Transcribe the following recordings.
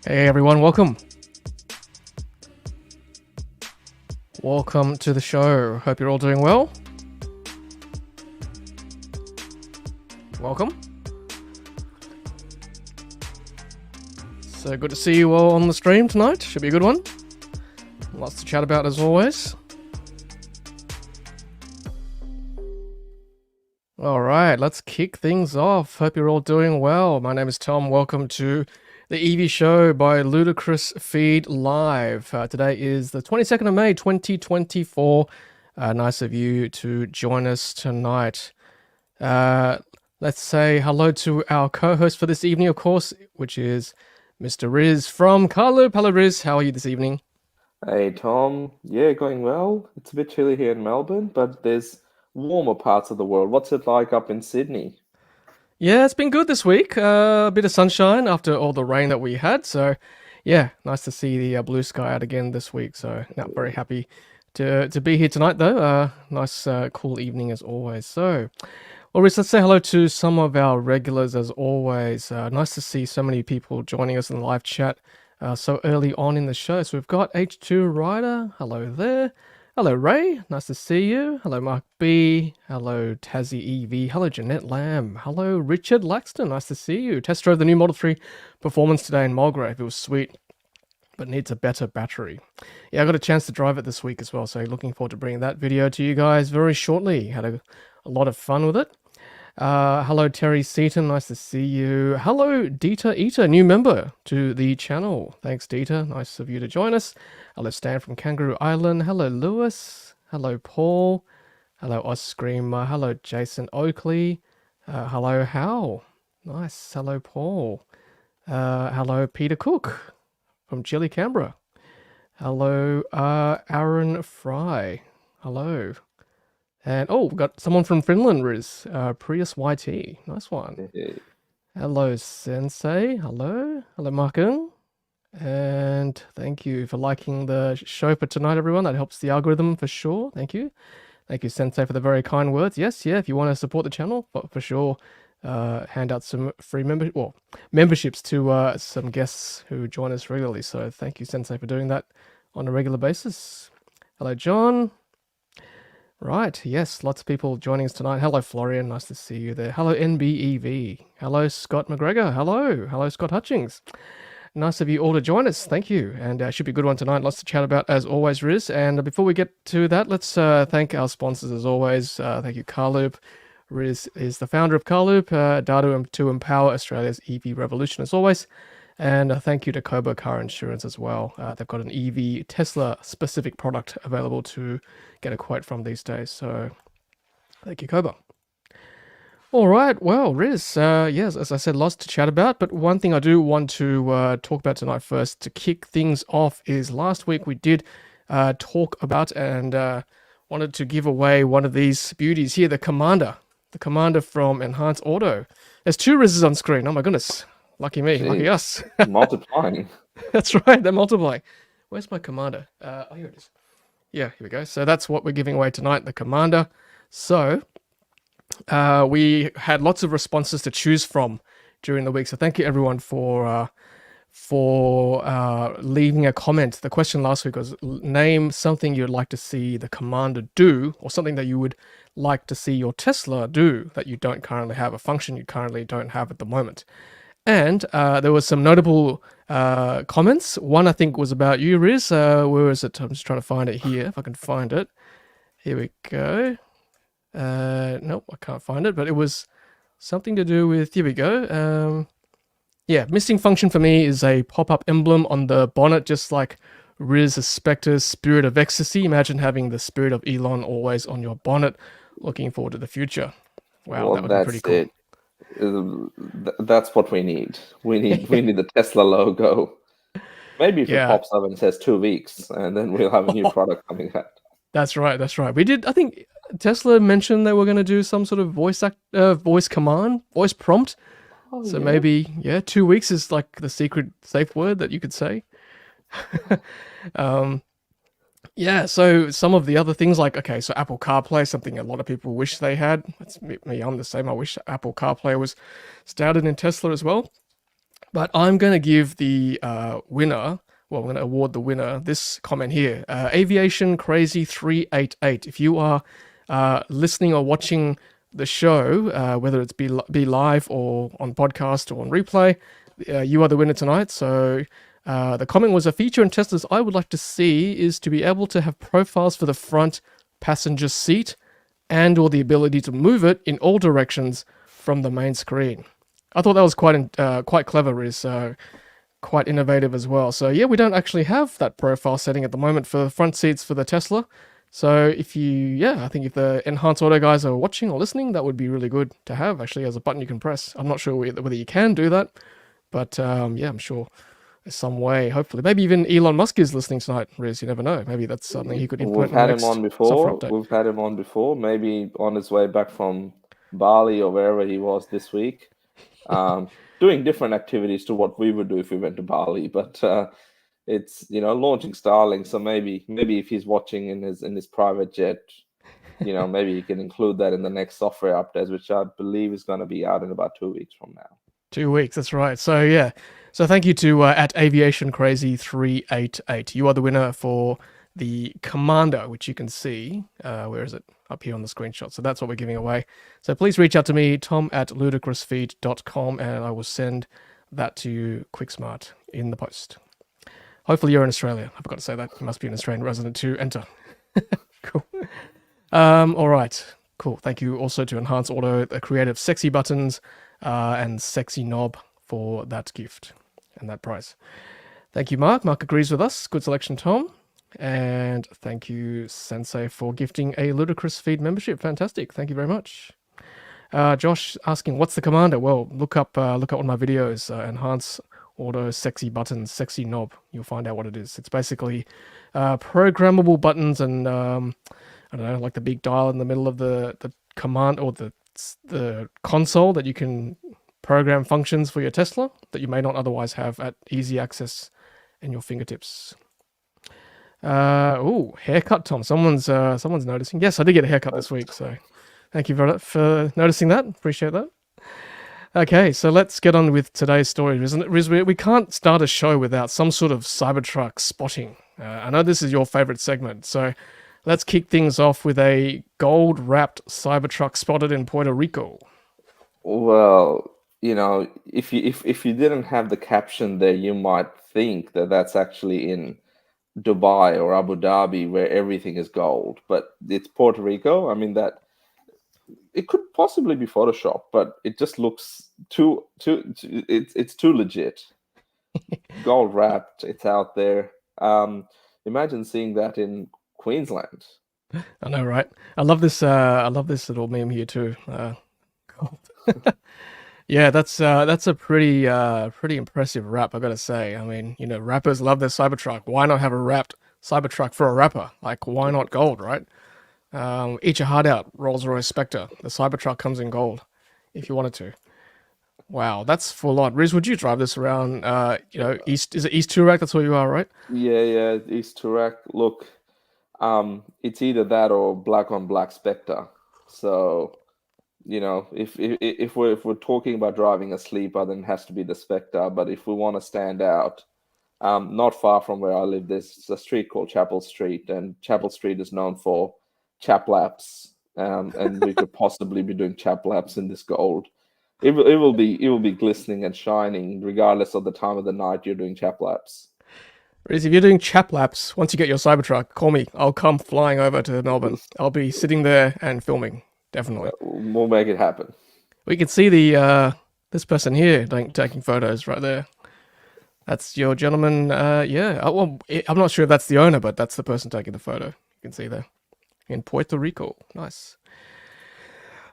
Hey everyone, welcome. Welcome to the show. Hope you're all doing well. Welcome. So good to see you all on the stream tonight. Should be a good one. Lots to chat about as always. All right, let's kick things off. Hope you're all doing well. My name is Tom. Welcome to the EV show by Ludicrous Feed Live. Today is the 22nd of May, 2024. Nice of you to join us tonight. Let's say hello to our co-host for this evening, of course, which is Mr. Riz from Carloop. Hello, Riz. How are you this evening? Hey, Tom. Yeah, going well. It's a bit chilly here in Melbourne, but there's warmer parts of the world. What's it like up in Sydney? Yeah, it's been good this week. A bit of sunshine after all the rain that we had. So, yeah, nice to see the blue sky out again this week. So, not very happy to be here tonight, though. Nice, cool evening as always. So, well, Riz, let's say hello to some of our regulars as always. Nice to see so many people joining us in the live chat so early on in the show. So, we've got H2 Rider. Hello there. Hello, Ray. Nice to see you. Hello, Mark B. Hello, Tassie EV. Hello, Jeanette Lamb. Hello, Richard Laxton. Nice to see you. Test drove the new Model 3 Performance today in Mulgrave. It was sweet, but needs a better battery. Yeah, I got a chance to drive it this week as well, so looking forward to bringing that video to you guys very shortly. Had a lot of fun with it. Hello, Terry Seaton. Nice to see you. Hello, Dieter Eater, new member to the channel. Thanks, Dieter. Nice of you to join us. Hello, Stan from Kangaroo Island. Hello, Lewis. Hello, Paul. Hello, Oscreamer. Hello, Jason Oakley. Hello, Hal. Nice. Hello, Paul. Hello, Peter Cook from Chile, Canberra. Hello, Aaron Fry. Hello. And, oh, we've got someone from Finland, Riz. Prius YT. Nice one. Hello, Sensei. Hello. Hello, Markin. And thank you for liking the show for tonight, everyone. That helps the algorithm for sure. Thank you. Thank you, Sensei, for the very kind words. Yes, yeah, if you want to support the channel, for sure, hand out some free memberships to some guests who join us regularly. So thank you, Sensei, for doing that on a regular basis. Hello, John. Right, yes, lots of people joining us tonight. Hello, Florian, nice to see you there. Hello, NBEV. Hello, Scott McGregor. Hello. Hello, Scott Hutchings. Nice of you all to join us. Thank you. And should be a good one tonight. Lots to chat about as always, Riz. And before we get to that, let's thank our sponsors as always. Thank you, Carloop. Riz is the founder of Carloop, data to empower Australia's EV revolution as always. And thank you to KOBA Car Insurance as well. They've got an EV Tesla specific product available to get a quote from these days. So thank you, KOBA. All right. Well, Riz, yes, as I said, lots to chat about. But one thing I do want to talk about tonight first to kick things off is last week we did talk about and wanted to give away one of these beauties here, the Commander from Enhanced Auto. There's two Rizes on screen. Oh my goodness. Lucky me, lucky us. Multiplying. That's right, they're multiplying. Where's my Commander? Oh, here it is. Yeah, here we go. So that's what we're giving away tonight, the Commander. So we had lots of responses to choose from during the week. So thank you everyone for leaving a comment. The question last week was name something you'd like to see the Commander do, or something that you would like to see your Tesla do that you don't currently have, a function you currently don't have at the moment. And there was some notable comments. One, I think, was about you, Riz. Where is it? I'm just trying to find it here, if I can find it. Here we go. Nope, I can't find it, but it was something to do with, here we go. Yeah, missing function for me is a pop-up emblem on the bonnet, just like Riz Spectre's Spirit of Ecstasy. Imagine having the Spirit of Elon always on your bonnet. Looking forward to the future. Wow, Well, that would be pretty cool. It. That's what we need. We need the Tesla logo. Maybe if it pops up and says 2 weeks, and then we'll have a new product coming out. That's right. That's right. We did. I think Tesla mentioned they were going to do some sort of voice prompt. Oh, so yeah. Maybe 2 weeks is like the secret safe word that you could say. Yeah, so some of the other things like, okay, so Apple CarPlay, something a lot of people wish they had. That's me, I'm the same. I wish Apple CarPlay was started in Tesla as well. But I'm going to give the winner, well, I'm going to award the winner this comment here. Aviation Crazy 388. If you are listening or watching the show, whether it's be live or on podcast or on replay, you are the winner tonight. So the comment was, a feature in Teslas I would like to see is to be able to have profiles for the front passenger seat and or the ability to move it in all directions from the main screen. I thought that was quite clever, Riz. Quite innovative as well. So yeah, we don't actually have that profile setting at the moment for the front seats for the Tesla. So I think if the Enhanced Auto guys are watching or listening, that would be really good to have actually as a button you can press. I'm not sure whether you can do that, but I'm sure there's some way. Hopefully, maybe even Elon Musk is listening tonight, Riz. You never know. Maybe that's something he could implement. We've had him on before. Maybe on his way back from Bali or wherever he was this week, doing different activities to what we would do if we went to Bali. But it's launching Starlink, so maybe if he's watching in his private jet, maybe you can include that in the next software updates, which I believe is going to be out in about 2 weeks from now. 2 weeks, that's right. So yeah, so thank you to at Aviation Crazy 388. You are the winner for the Commander, which you can see. Where is it? Up here on the screenshot. So that's what we're giving away. So please reach out to me, tom@ludicrousfeed.com, and I will send that to you quick smart in the post. Hopefully you're in Australia. I forgot to say that. You must be an Australian resident to enter. Cool. All right. Cool. Thank you also to Enhanced Auto, the creative sexy buttons and sexy knob for that gift and that prize. Thank you, Mark. Mark agrees with us. Good selection, Tom. And thank you, Sensei, for gifting a Ludicrous Feed membership. Fantastic. Thank you very much. Josh asking, what's the Commander? Well, look up one of my videos, Enhance Auto Sexy Buttons, Sexy Knob. You'll find out what it is. It's basically programmable buttons and, I don't know, like the big dial in the middle of the command or the console that you can program functions for your Tesla that you may not otherwise have at easy access in your fingertips. Haircut, Tom. Someone's noticing. Yes, I did get a haircut this week, so thank you for noticing that. Appreciate that. Okay, so let's get on with today's story, isn't it? Riz, we can't start a show without some sort of Cybertruck spotting. I know this is your favorite segment, so let's kick things off with a gold-wrapped Cybertruck spotted in Puerto Rico. Well, if you didn't have the caption there, you might think that that's actually in Dubai or Abu Dhabi, where everything is gold, but it's Puerto Rico. I mean, that it could possibly be Photoshop, but it just looks too it's too legit. Gold wrapped, it's out there. Imagine seeing that in Queensland. I know, right? I love this little meme here too. Gold. Yeah, that's a pretty impressive wrap, I gotta say. I mean, rappers love their Cybertruck. Why not have a wrapped Cybertruck for a rapper? Like, why not gold, right? Eat your heart out, Rolls-Royce Spectre. The Cybertruck comes in gold, if you wanted to. Wow, that's full on. Riz, would you drive this around? East, is it East Toorak? That's where you are, right? Yeah, East Toorak. Look, it's either that or black on black Spectre. So, if we're talking about driving a sleeper, then it has to be the Spectre. But if we want to stand out, not far from where I live, there's a street called Chapel Street, and Chapel Street is known for chap laps, and we could possibly be doing chap laps in this gold. It will be glistening and shining, regardless of the time of the night you're doing chap laps. Riz, if you're doing chap laps, once you get your Cybertruck, call me. I'll come flying over to Melbourne. I'll be sitting there and filming. Definitely. We'll make it happen. We can see the this person here taking photos right there. That's your gentleman. Well, I'm not sure if that's the owner, but that's the person taking the photo. You can see there in Puerto Rico. Nice.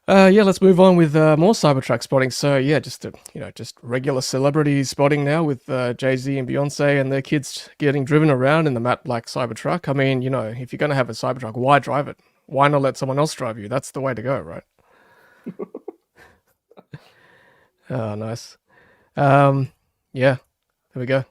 Let's move on with more Cybertruck spotting. So yeah, just regular celebrity spotting now with Jay-Z and Beyonce and their kids getting driven around in the matte black Cybertruck. I mean, if you're going to have a Cybertruck, why drive it? Why not let someone else drive you? That's the way to go, right? Oh, nice. There we go.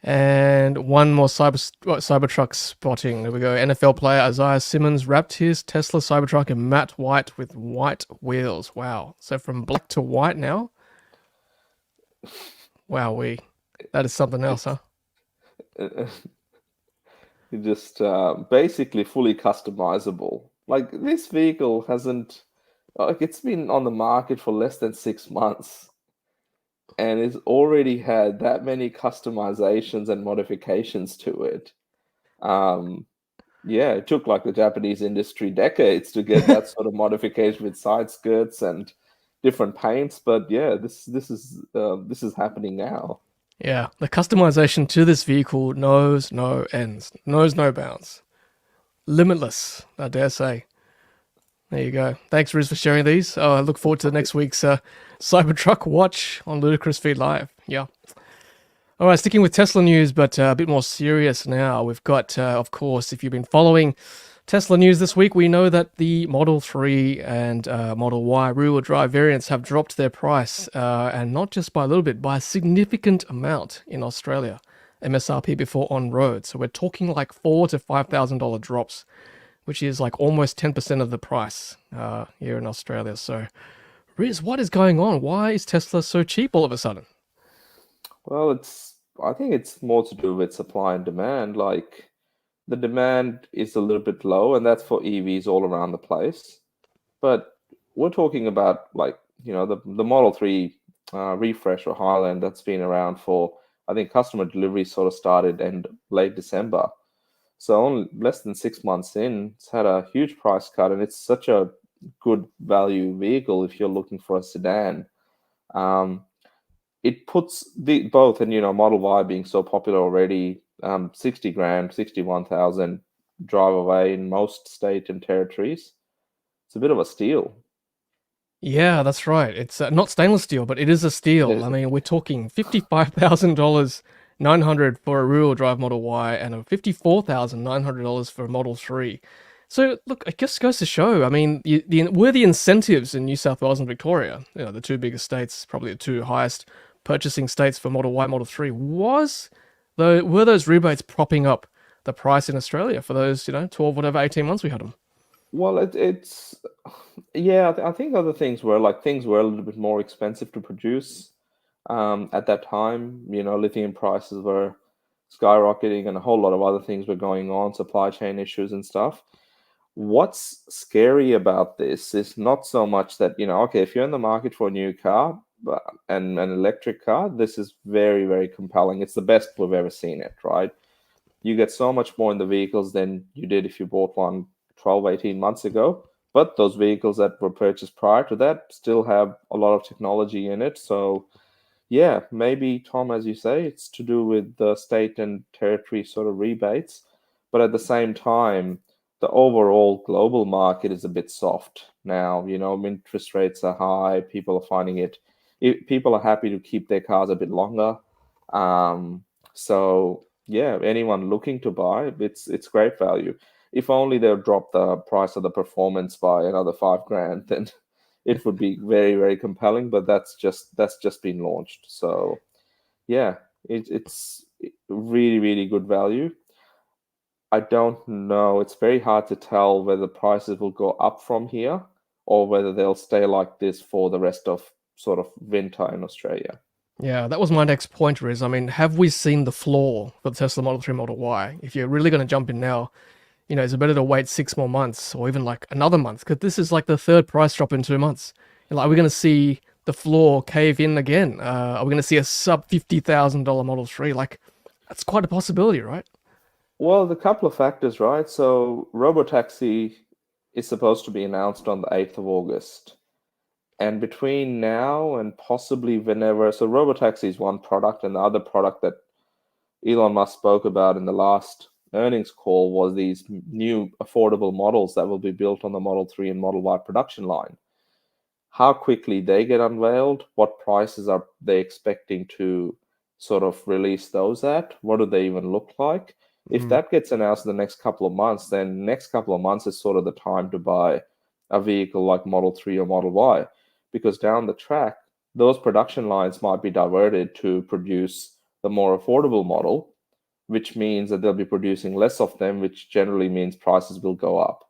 And one more Cybertruck spotting. There we go. NFL player Isaiah Simmons wrapped his Tesla Cybertruck in matte white with white wheels. Wow. So from black to white now? Wowee. That is something else, huh? Just basically fully customizable. Like this vehicle hasn't, like it's been on the market for less than 6 months, and it's already had that many customizations and modifications to it. Um, yeah, it took like the Japanese industry decades to get that sort of modification with side skirts and different paints. But yeah, this is happening now. Yeah, the customization to this vehicle knows no ends, knows no bounds. Limitless, I dare say. There you go. Thanks, Riz, for sharing these. I look forward to next week's Cybertruck Watch on Ludicrous Feed Live. Yeah. All right, sticking with Tesla news, but a bit more serious now. We've got, of course, if you've been following Tesla news this week, we know that the Model 3 and Model Y rear-wheel drive variants have dropped their price, and not just by a little bit, by a significant amount in Australia. MSRP before on road. So we're talking like $4,000 to $5,000 drops, which is like almost 10% of the price here in Australia. So, Riz, what is going on? Why is Tesla so cheap all of a sudden? Well, I think it's more to do with supply and demand. Like the demand is a little bit low, and that's for EVs all around the place. But we're talking about like, the Model 3 refresh or Highland that's been around for, I think customer delivery sort of started in late December. So only less than 6 months in, it's had a huge price cut, and it's such a good value vehicle if you're looking for a sedan. Um, it puts the both, and Model Y being so popular already, 60 grand, 61,000 drive away in most state and territories. It's a bit of a steal. Yeah, that's right. It's not stainless steel, but it is a steal. I There's- mean, we're talking $55,000, 900 for a rear-wheel drive Model Y, and a $54,900 for a Model 3. So, look, it just goes to show. I mean, were the incentives in New South Wales and Victoria, the two biggest states, probably the two highest purchasing states for Model Y, Model 3, were those rebates propping up the price in Australia for those, 12, whatever, 18 months we had them? Well, it's yeah. I think other things were like things were a little bit more expensive to produce at that time. Lithium prices were skyrocketing, and a whole lot of other things were going on, supply chain issues and stuff. What's scary about this is not so much that, okay, if you're in the market for a new car and an electric car, this is very, very compelling. It's the best we've ever seen it, right? You get so much more in the vehicles than you did if you bought one 12, 18 months ago. But those vehicles that were purchased prior to that still have a lot of technology in it. So, yeah, maybe, Tom, as you say, it's to do with the state and territory sort of rebates. But at the same time, the overall global market is a bit soft now. Interest rates are high. People are finding people are happy to keep their cars a bit longer. So yeah, anyone looking to buy, it's great value. If only they'll drop the price of the performance by another 5 grand, then it would be very, very compelling. But that's just been launched. So yeah, it's really, really good value. I don't know. It's very hard to tell whether prices will go up from here or whether they'll stay like this for the rest of sort of winter in Australia. Yeah, that was my next point, Riz. I mean, have we seen the floor for the Tesla Model 3, Model Y? If you're really going to jump in now, is it better to wait 6 more months or even like another month? Because this is like the third price drop in 2 months. Are we going to see the floor cave in again? Are we going to see a sub $50,000 Model 3? Like, that's quite a possibility, right? Well, the couple of factors, right? So Robotaxi is supposed to be announced on the 8th of August. And between now and possibly whenever, so Robotaxi is one product, and the other product that Elon Musk spoke about in the last earnings call was these new affordable models that will be built on the Model 3 and Model Y production line. How quickly they get unveiled, what prices are they expecting to sort of release those at, what do they even look like? If Mm. that gets announced in the next couple of months, then next couple of months is sort of the time to buy a vehicle like Model 3 or Model Y, because down the track, those production lines might be diverted to produce the more affordable model, which means that they'll be producing less of them, which generally means prices will go up. Mm.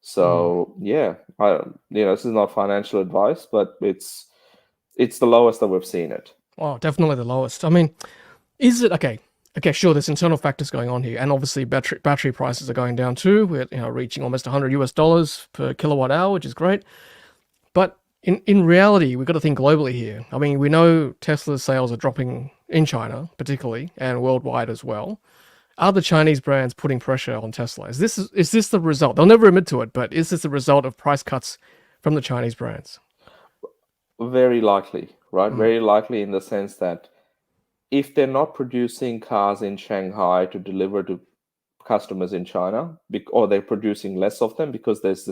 So yeah, this is not financial advice, but it's the lowest that we've seen it. Oh, definitely the lowest. I mean, is it okay? Okay, sure. There's internal factors going on here, and obviously battery prices are going down too. We're reaching almost $100 per kilowatt hour, which is great. But in reality, we've got to think globally here. I mean, we know Tesla's sales are dropping in China, particularly, and worldwide as well. Are the Chinese brands putting pressure on Tesla? Is this the result? They'll never admit to it, but is this the result of price cuts from the Chinese brands? Very likely, right? Mm, Very likely in the sense that if they're not producing cars in Shanghai to deliver to customers in China, or they're producing less of them because there's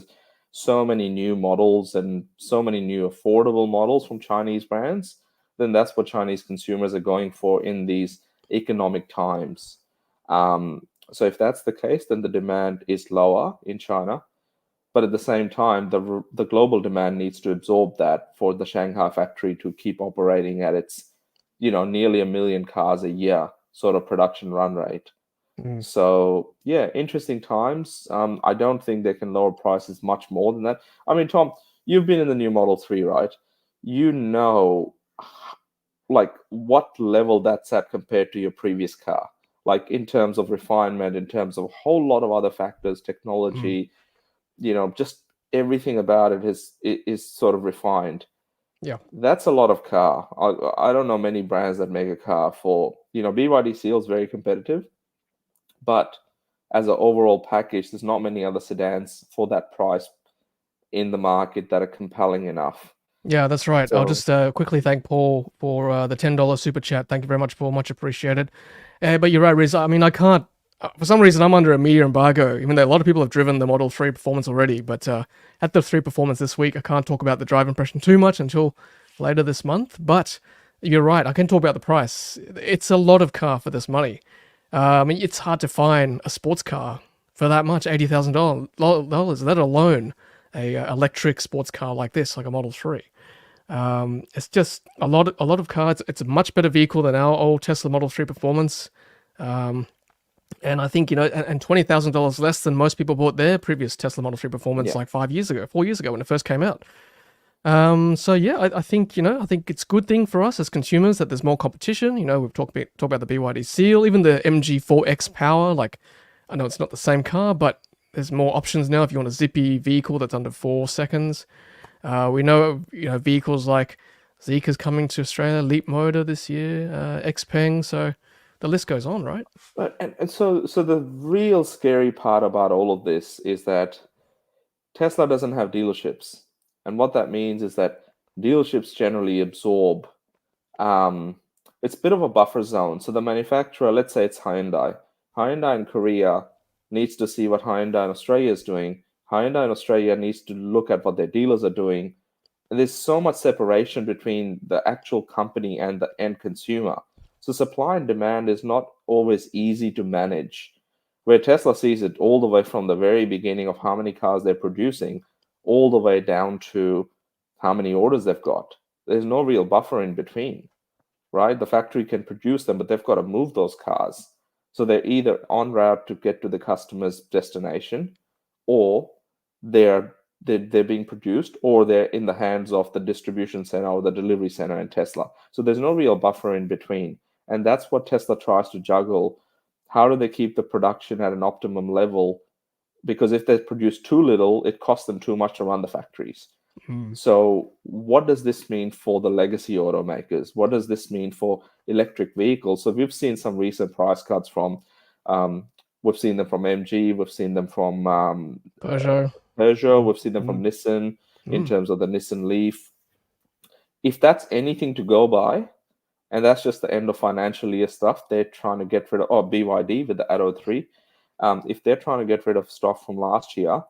so many new models and so many new affordable models from Chinese brands, then that's what Chinese consumers are going for in these economic times. So if that's the case, then the demand is lower in China. But at the same time, the global demand needs to absorb that for the Shanghai factory to keep operating at its, nearly 1 million cars a year sort of production run rate. mm. So yeah, interesting times. I don't think they can lower prices much more than that. I mean, Tom, you've been in the new Model 3, right? You know, like what level that's at compared to your previous car, like in terms of refinement, in terms of a whole lot of other factors, Mm. technology, just everything about it is sort of refined. Yeah. That's a lot of car. I don't know many brands that make a car for, BYD Seal is very competitive, but as an overall package, there's not many other sedans for that price in the market that are compelling enough. Yeah, that's right. I'll So just quickly thank Paul for the $10 super chat. Thank you very much, Paul. Much appreciated. But you're right, Riz. I mean, I can't. For some reason, I'm under a media embargo, even though a lot of people have driven the Model 3 Performance already. But at the 3 Performance this week, I can't talk about the drive impression too much until later this month. But you're right. I can talk about the price. It's a lot of car for this money. I mean, it's hard to find a sports car for that much, $80,000, let alone a electric sports car like this, like a Model 3. It's just a lot of cars. It's a much better vehicle than our old Tesla Model 3 Performance. Um, and I think, and $20,000 less than most people bought their previous Tesla Model 3 Performance yeah, like 5 years ago, 4 years ago when it first came out. So yeah, I think, I think it's a good thing for us as consumers that there's more competition. We've talked about the BYD Seal, even the MG4X Power. Like, I know it's not the same car, but there's more options now if you want a zippy vehicle that's under 4 seconds. We know, vehicles like Zeeker's coming to Australia, Leap Motor this year, Xpeng. So the list goes on, right? and so the real scary part about all of this is that Tesla doesn't have dealerships, and what that means is that dealerships generally absorb. Um, it's a bit of a buffer zone. So the manufacturer, let's say it's Hyundai. Hyundai in Korea needs to see what Hyundai in Australia is doing. Hyundai in Australia needs to look at what their dealers are doing. And there's so much separation between the actual company and the end consumer. So supply and demand is not always easy to manage. Where Tesla sees it all the way from the very beginning of how many cars they're producing, all the way down to how many orders they've got. There's no real buffer in between, right? The factory can produce them, but they've got to move those cars. So they're either en route to get to the customer's destination, or they're they're being produced, or they're in the hands of the distribution center or the delivery center in Tesla. So there's no real buffer in between. And that's what Tesla tries to juggle. How do they keep the production at an optimum level? Because if they produce too little, it costs them too much to run the factories. Mm. So, what does this mean for the legacy automakers? What does this mean for electric vehicles? So, we've seen some recent price cuts from, we've seen them from MG, we've seen them from Peugeot. Peugeot, Mm. we've seen them from Mm. Nissan in Mm. terms of the Nissan Leaf. If that's anything to go by, and that's just the end of financial year stuff, they're trying to get rid of, or BYD with the Atto 3. If they're trying to get rid of stock from last year,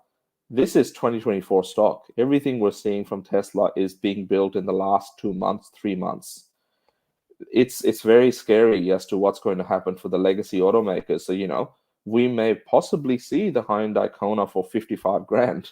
this is 2024 stock. Everything we're seeing from Tesla is being built in the last 2 months, 3 months. It's very scary as to what's going to happen for the legacy automakers. So, we may possibly see the Hyundai Kona for 55 grand,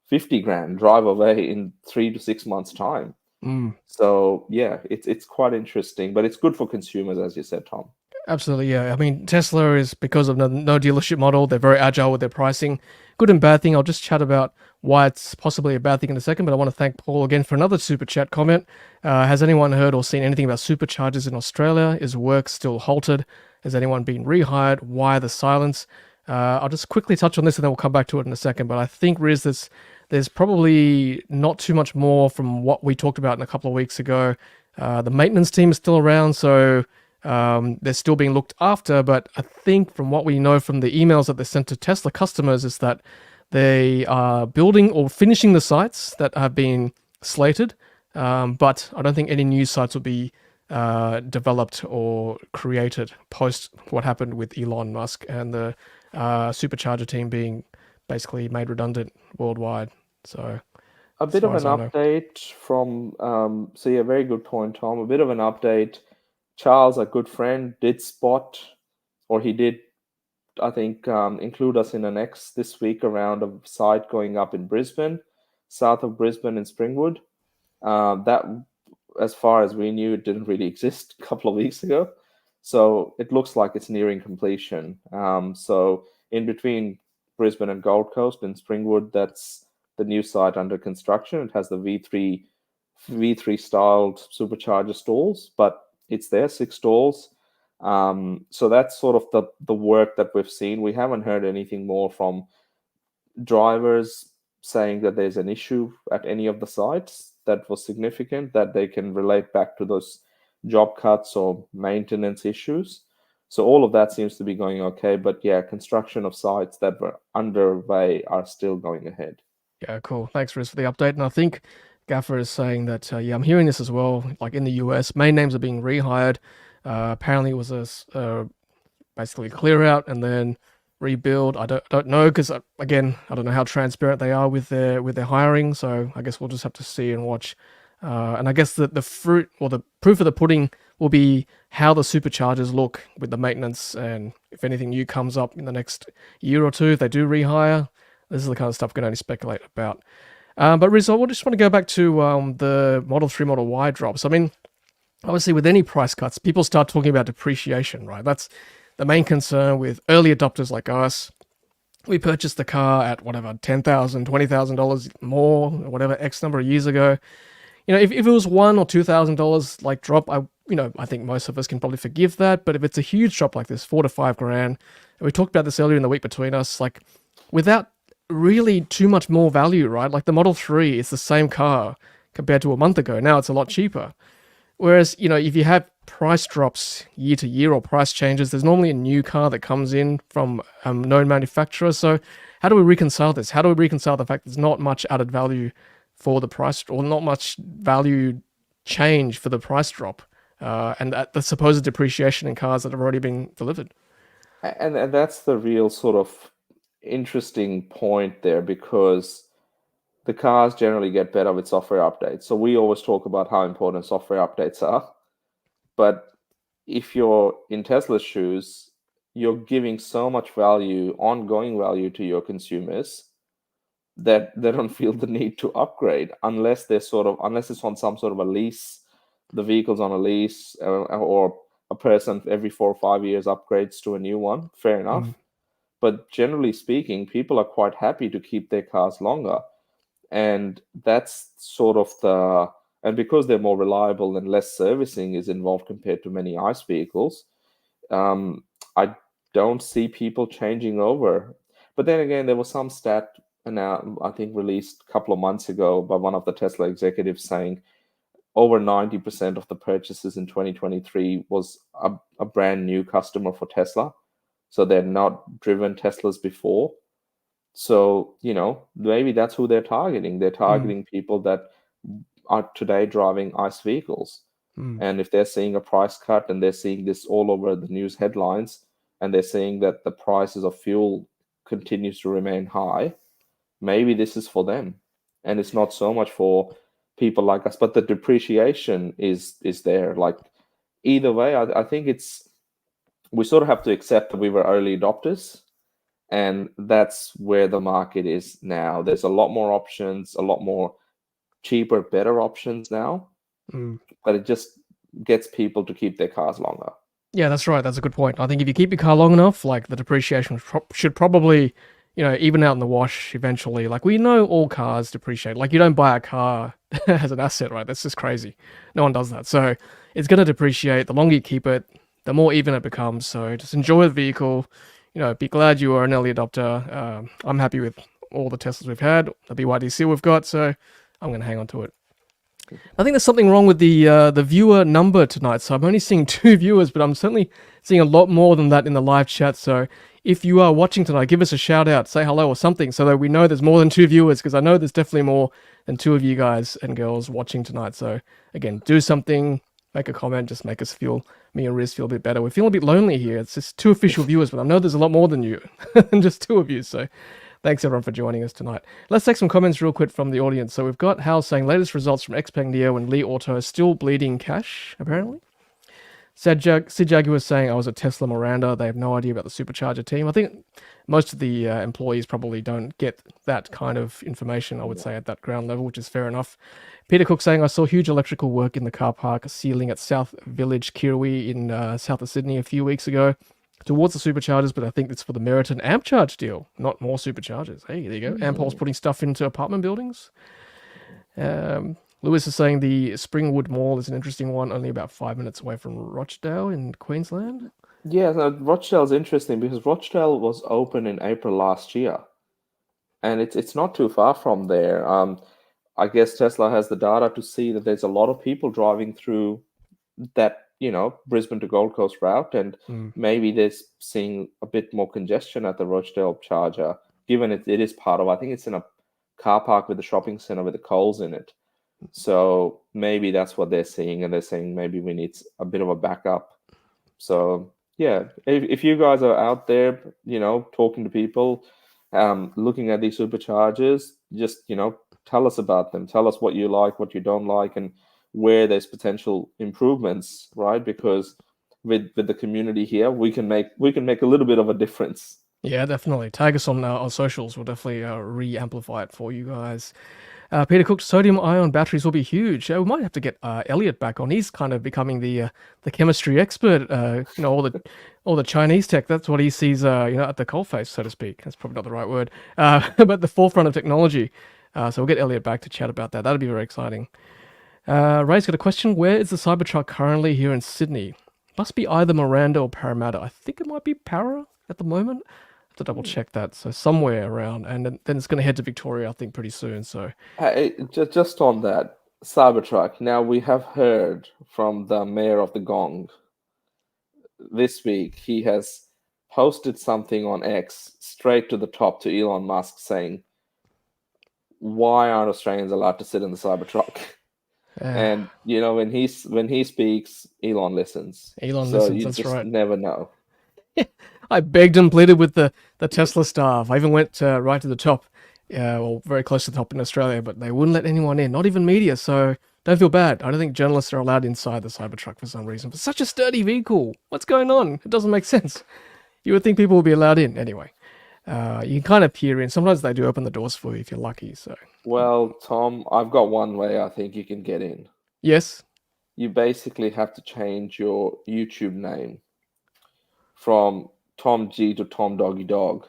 50 grand drive away in 3 to 6 months' time. Mm. So yeah, it's quite interesting, but it's good for consumers, as you said, Tom. Absolutely, yeah. I mean, Tesla is because of no dealership model. They're very agile with their pricing. Good and bad thing. I'll just chat about why it's possibly a bad thing in a second. But I want to thank Paul again for another super chat comment. Has anyone heard or seen anything about superchargers in Australia? Is work still halted? Has anyone been rehired? Why the silence? I'll just quickly touch on this and then we'll come back to it in a second. But I think, Riz, there's probably not too much more from what we talked about in a couple of weeks ago. The maintenance team is still around, so they're still being looked after, but I think from what we know from the emails that they sent to Tesla customers is that they are building or finishing the sites that have been slated, but I don't think any new sites will be developed or created post what happened with Elon Musk and the supercharger team being basically made redundant worldwide. So A as bit of far an as I know. update from, so yeah, very good point, Tom. A bit of an update. Charles, a good friend, did spot, or he did, I think, include us in an X this week around a site going up in Brisbane, south of Brisbane in Springwood. That, as far as we knew, it didn't really exist a couple of weeks ago. So it looks like it's nearing completion. So in between Brisbane and Gold Coast in Springwood, that's the new site under construction. It has the V3 styled supercharger stalls, but it's there, 6 stalls. So that's sort of the work that we've seen. We haven't heard anything more from drivers saying that there's an issue at any of the sites that was significant that they can relate back to those job cuts or maintenance issues. So all of that seems to be going okay. But yeah, construction of sites that were underway are still going ahead. Yeah, cool. Thanks, Riz, for the update. And I think Gaffer is saying that, yeah, I'm hearing this as well. Like in the US, main names are being rehired. Apparently, it was basically clear out and then rebuild. I don't know because again, I don't know how transparent they are with their hiring. So I guess we'll just have to see and watch. And I guess the fruit or the proof of the pudding will be how the superchargers look with the maintenance and if anything new comes up in the next year or two. If they do rehire, this is the kind of stuff we can only speculate about. But Riz, I just want to go back to the Model 3, Model Y drops. I mean, obviously, with any price cuts, people start talking about depreciation, right? That's the main concern with early adopters like us. We purchased the car at whatever, $10,000, $20,000 more, whatever X number of years ago. You know, if it was $1,000 or $2,000 like drop, I think most of us can probably forgive that. But if it's a huge drop like this, 4 to 5 grand, and we talked about this earlier in the week between us, like without really too much more value, right? Like the Model 3 is the same car compared to a month ago. Now it's a lot cheaper. Whereas, if you have price drops year to year or price changes, there's normally a new car that comes in from a known manufacturer. So how do we reconcile this? How do we reconcile the fact there's not much added value for the price or not much value change for the price drop and the supposed depreciation in cars that have already been delivered? And that's the real sort of interesting point there because the cars generally get better with software updates. So we always talk about how important software updates are. But if you're in Tesla's shoes, you're giving so much value, ongoing value to your consumers that they don't feel the need to upgrade unless it's on some sort of a lease, the vehicle's on a lease, or a person every 4 or 5 years upgrades to a new one. Fair enough. Mm. But generally speaking, people are quite happy to keep their cars longer. And that's sort of and because they're more reliable and less servicing is involved compared to many ICE vehicles, I don't see people changing over. But then again, there was some stat I think released a couple of months ago by one of the Tesla executives saying over 90% of the purchases in 2023 was a brand new customer for Tesla. So they're not driven Teslas before. So, maybe that's who they're targeting. They're targeting people that are today driving ICE vehicles. Mm. And if they're seeing a price cut and they're seeing this all over the news headlines and they're seeing that the prices of fuel continues to remain high, maybe this is for them. And it's not so much for people like us, but the depreciation is there. Like either way, I think we sort of have to accept that we were early adopters. And that's where the market is now. There's a lot more options, a lot more cheaper, better options now. Mm. But it just gets people to keep their cars longer. Yeah, that's right. That's a good point. I think if you keep your car long enough, like the depreciation should probably, even out in the wash eventually. Like we know all cars depreciate. Like you don't buy a car as an asset, right? That's just crazy. No one does that. So it's going to depreciate. The longer you keep it, the more even it becomes. So just enjoy the vehicle. Be glad you are an early adopter. I'm happy with all the Teslas we've had, the BYD seal we've got. So I'm going to hang on to it. I think there's something wrong with the viewer number tonight. So I'm only seeing 2 viewers, but I'm certainly seeing a lot more than that in the live chat. So if you are watching tonight, give us a shout out, say hello or something, so that we know there's more than 2 viewers, because I know there's definitely more than 2 of you guys and girls watching tonight. So again, do something, make a comment, just make us feel, me and Riz feel a bit better. We're feeling a bit lonely here. It's just 2 official viewers, but I know there's a lot more than you, than just 2 of you. So thanks everyone for joining us tonight. Let's take some comments real quick from the audience. So we've got Hal saying latest results from Xpeng Neo and Li Auto still bleeding cash, apparently. Sid Jaguar was saying I was at Tesla Miranda. They have no idea about the supercharger team. I think most of the employees probably don't get that kind of information, I would say, at that ground level, which is fair enough. Peter Cook saying I saw huge electrical work in the car park ceiling at South Village, Kirui in south of Sydney a few weeks ago towards the superchargers, but I think it's for the Meriton Amp Charge deal, not more superchargers. Hey, there you go. Ampol's putting stuff into apartment buildings. Lewis is saying the Springwood Mall is an interesting one, only about 5 minutes away from Rochdale in Queensland. Yeah, so Rochdale's interesting because Rochdale was open in April last year, and it's not too far from there. I guess Tesla has the data to see that there's a lot of people driving through that, Brisbane to Gold Coast route, and maybe they're seeing a bit more congestion at the Rochdale charger, given it is part of, I think it's in a car park with a shopping center with the Coles in it. So maybe that's what they're seeing, and they're saying maybe we need a bit of a backup. So yeah, if you guys are out there, talking to people, looking at these superchargers, just tell us about them. Tell us what you like, what you don't like, and where there's potential improvements, right? Because with the community here, we can make a little bit of a difference. Yeah, definitely. Tag us on our socials. We'll definitely re-amplify it for you guys. Peter Cook, sodium-ion batteries will be huge. We might have to get Elliot back on. He's kind of becoming the chemistry expert. All the Chinese tech. That's what he sees. At the coalface, so to speak. That's probably not the right word. But the forefront of technology. So we'll get Elliot back to chat about that. That'd be very exciting. Ray's got a question. Where is the Cybertruck currently here in Sydney? Must be either Miranda or Parramatta. I think it might be Para at the moment. To double check that, so somewhere around, and then it's going to head to Victoria, I think, pretty soon. So, just on that Cybertruck, now we have heard from the mayor of the Gong this week. He has posted something on X straight to the top to Elon Musk saying, "Why aren't Australians allowed to sit in the Cybertruck?" And when he speaks, Elon listens. Listens. That's just right. Never know. I begged and pleaded with the Tesla staff. I even went right to the top, very close to the top in Australia, but they wouldn't let anyone in, not even media. So don't feel bad. I don't think journalists are allowed inside the Cybertruck for some reason. But such a sturdy vehicle. What's going on? It doesn't make sense. You would think people would be allowed in anyway. You can kind of peer in. Sometimes they do open the doors for you if you're lucky. So. Well, Tom, I've got one way I think you can get in. Yes. You basically have to change your YouTube name from Tom G to Tom Doggy Dog.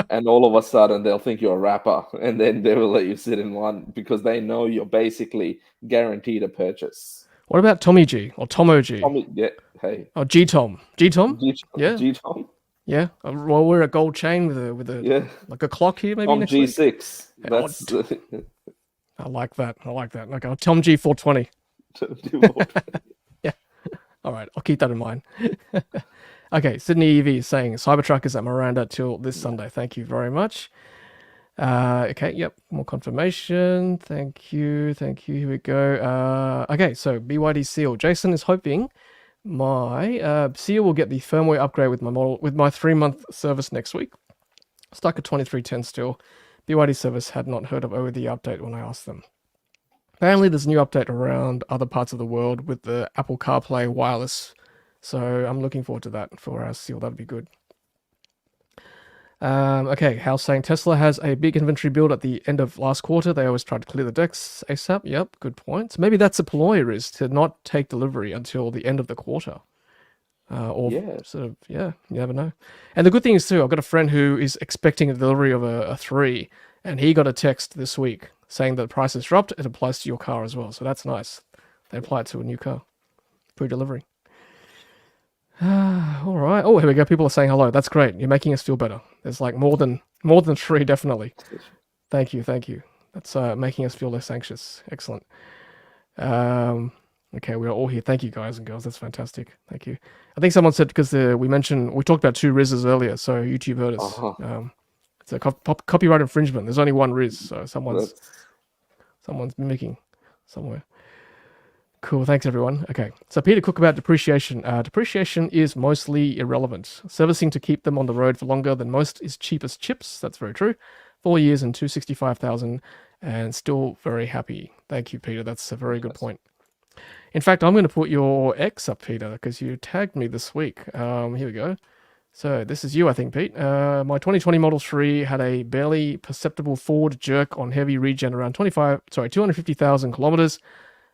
And all of a sudden they'll think you're a rapper, and then they will let you sit in one because they know you're basically guaranteed a purchase. What about Tommy G or Tomo G? Yeah, hey. Oh, G Tom. G Tom? Yeah. G Tom. Yeah. Well, we're a gold chain with a like a clock here, maybe. Tom next G6. Week. That's I like that. Okay, Tom G 420. Yeah. All right, I'll keep that in mind. Okay, Sydney EV is saying Cybertruck is at Miranda till this Sunday. Thank you very much. Okay, yep, more confirmation. Thank you. Here we go. Okay, so BYD Seal. Jason is hoping my Seal will get the firmware upgrade with my model with my 3-month service next week. Stuck at 2310 still. BYD service had not heard of over the update when I asked them. Apparently, there's a new update around other parts of the world with the Apple CarPlay wireless. So I'm looking forward to that for our Seal. That'd be good. Okay, Hal's saying Tesla has a big inventory build at the end of last quarter. They always try to clear the decks ASAP. Yep, good point. So maybe that's a ploy, is to not take delivery until the end of the quarter. Or Yeah. sort of, yeah, you never know. And the good thing is too, I've got a friend who is expecting a delivery of a 3, and he got a text this week saying that the price has dropped. It applies to your car as well, so that's nice. They apply it to a new car pre-delivery. All right. Oh, here we go. People are saying hello. That's great. You're making us feel better. There's like more than 3, definitely. Thank you. That's making us feel less anxious. Excellent. Okay, we're all here. Thank you, guys and girls. That's fantastic. Thank you. I think someone said because we talked about 2 Rizes earlier, so YouTube heard us. Uh-huh. It's a copyright infringement. There's only one Riz, so someone's That's mimicking somewhere. Cool. Thanks, everyone. Okay, so Peter Cook about depreciation. Depreciation is mostly irrelevant. Servicing to keep them on the road for longer than most is cheap as chips. That's very true. 4 years and 265,000, and still very happy. Thank you, Peter. That's a very good point. In fact, I'm going to put your X up, Peter, because you tagged me this week. Here we go. So this is you, I think, Pete. My 2020 Model 3 had a barely perceptible forward jerk on heavy regen around 250,000 kilometers.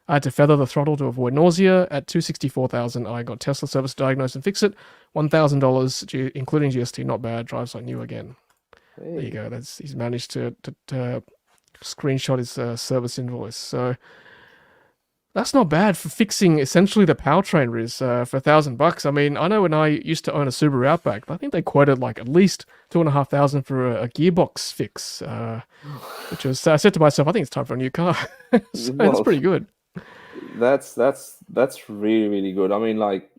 I had to feather the throttle to avoid nausea. At 264,000, I got Tesla service diagnosed and fixed it. $1,000, including GST, not bad. Drives like new again. Hey. There you go. He's managed to screenshot his service invoice. So that's not bad for fixing essentially the powertrain, Riz, for $1,000. I mean, I know when I used to own a Subaru Outback, I think they quoted like at least $2,500 for a gearbox fix, which was, I said to myself, I think it's time for a new car. So that's pretty good. That's really, really good. I mean, like,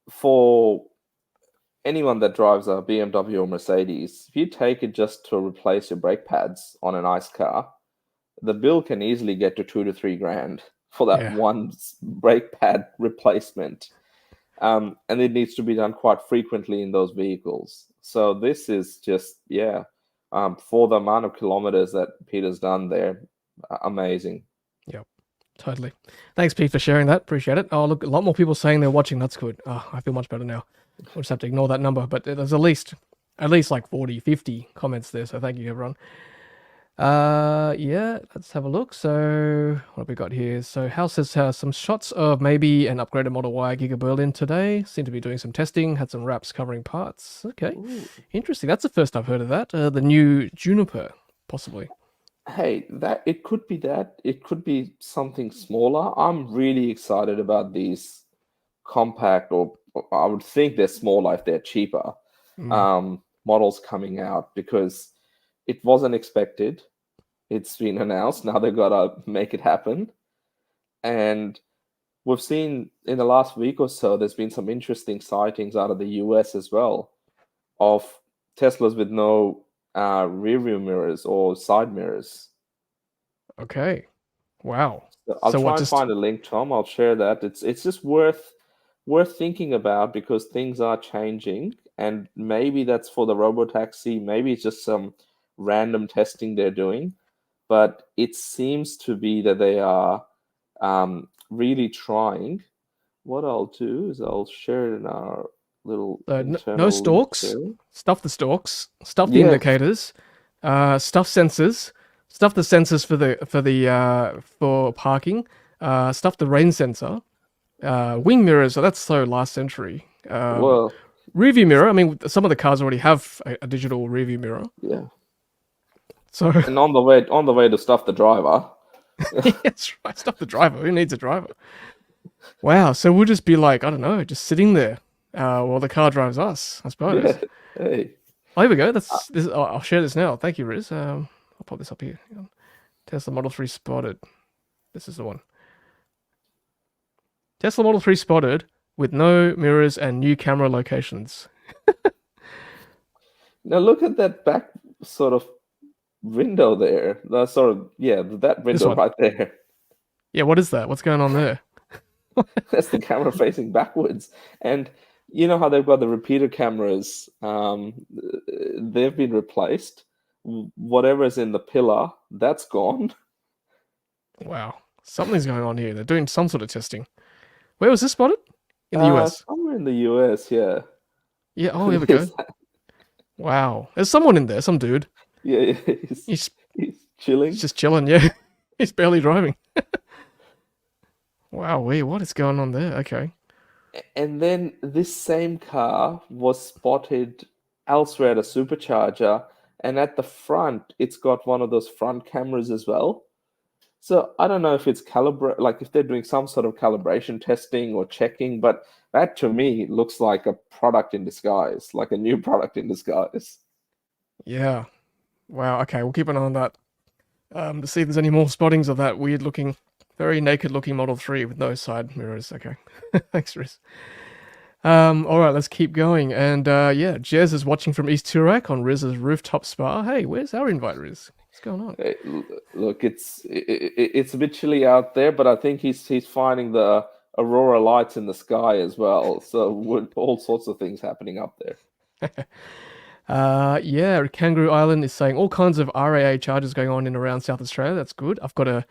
for anyone that drives a BMW or Mercedes, if you take it just to replace your brake pads on a nice car, the bill can easily get to 2 to 3 grand for that one brake pad replacement. And it needs to be done quite frequently in those vehicles. So this is just, for the amount of kilometers that Peter's done there, amazing. Yep, totally. Thanks, Pete, for sharing that. Appreciate it. Oh, look, a lot more people saying they're watching. That's good. Oh, I feel much better now. We'll just have to ignore that number. But there's at least like 40, 50 comments there. So thank you, everyone. Yeah, let's have a look. So what have we got here? So House has some shots of maybe an upgraded Model Y Giga Berlin today. Seem to be doing some testing. Had some wraps covering parts. Okay, interesting. That's the first I've heard of that. The new Juniper, possibly. Hey, it could be that. It could be something smaller. I'm really excited about these compact, or I would think they're smaller if they're cheaper, models coming out, because it wasn't expected. It's been announced. Now they've got to make it happen. And we've seen in the last week or so, there's been some interesting sightings out of the US as well of Teslas with no rear view mirrors or side mirrors. Okay. Wow. So I'll try and find a link, Tom. I'll share that. It's just worth thinking about, because things are changing, and maybe that's for the robotaxi. Maybe it's just some random testing they're doing, but it seems to be that they are really trying. What I'll do is I'll share it in our little no stalks, stuff the stalks, stuff the indicators, stuff sensors, stuff the sensors for parking, stuff the rain sensor, wing mirrors. So that's so last century. Well, rear view mirror. I mean, some of the cars already have a digital rear view mirror. Yeah. So and on the way to stuff the driver. That's right, stuff the driver. Who needs a driver? Wow. So we'll just be like, I don't know, just sitting there while the car drives us, I suppose. Yeah. Hey. Oh, here we go. I'll share this now. Thank you, Riz. I'll pop this up here. Tesla Model 3 spotted. This is the one. Tesla Model 3 spotted with no mirrors and new camera locations. Now look at that back sort of window there. That window right there. Yeah, what is that? What's going on there? That's the camera facing backwards. And you know how they've got the repeater cameras? They've been replaced. Whatever's in the pillar, that's gone. Wow. Something's going on here. They're doing some sort of testing. Where was this spotted? In the US? Somewhere in the US, yeah. Yeah, oh, here we go. Wow. There's someone in there, some dude. Yeah, he's chilling. He's just chilling, yeah. He's barely driving. Wow, what is going on there? Okay. And then this same car was spotted elsewhere at a supercharger, and at the front, it's got one of those front cameras as well. So I don't know if it's like if they're doing some sort of calibration testing or checking, but that to me looks like a product in disguise, like a new product in disguise. Yeah. Wow. Okay, we'll keep an eye on that. To see if there's any more spottings of that weird looking, very naked looking Model 3 with no side mirrors. Okay. Thanks, Riz. All right, let's keep going. And yeah, Jez is watching from East Turak on Riz's rooftop spa. Hey, where's our invite, Riz? What's going on? Hey, look, it's a bit chilly out there, but I think he's finding the aurora lights in the sky as well. So with all sorts of things happening up there. Yeah, Kangaroo Island is saying all kinds of RAA charges going on in around South Australia. That's good. I've got an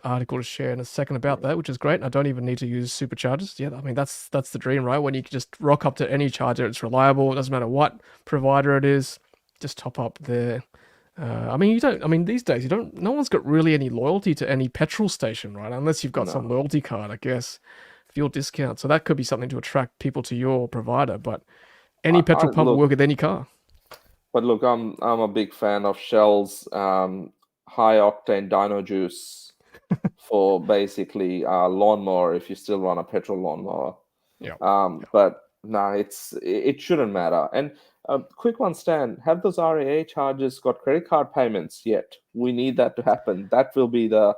article to share in a second about that, which is great. And I don't even need to use superchargers. Yeah, I mean that's the dream, right? When you can just rock up to any charger, it's reliable. It doesn't matter what provider it is. Just top up there. I mean, you don't. I mean, these days you don't. No one's got really any loyalty to any petrol station, right? Unless you've got some No. loyalty card, I guess, fuel discount. So that could be something to attract people to your provider. But any I petrol pump will look, work with any car. but look, I'm a big fan of Shell's high octane Dino Juice for basically lawnmower if you still run a petrol lawnmower. Yeah. But no, it shouldn't matter. And quick one, Stan, have those RAA charges got credit card payments yet? We need that to happen. That will be the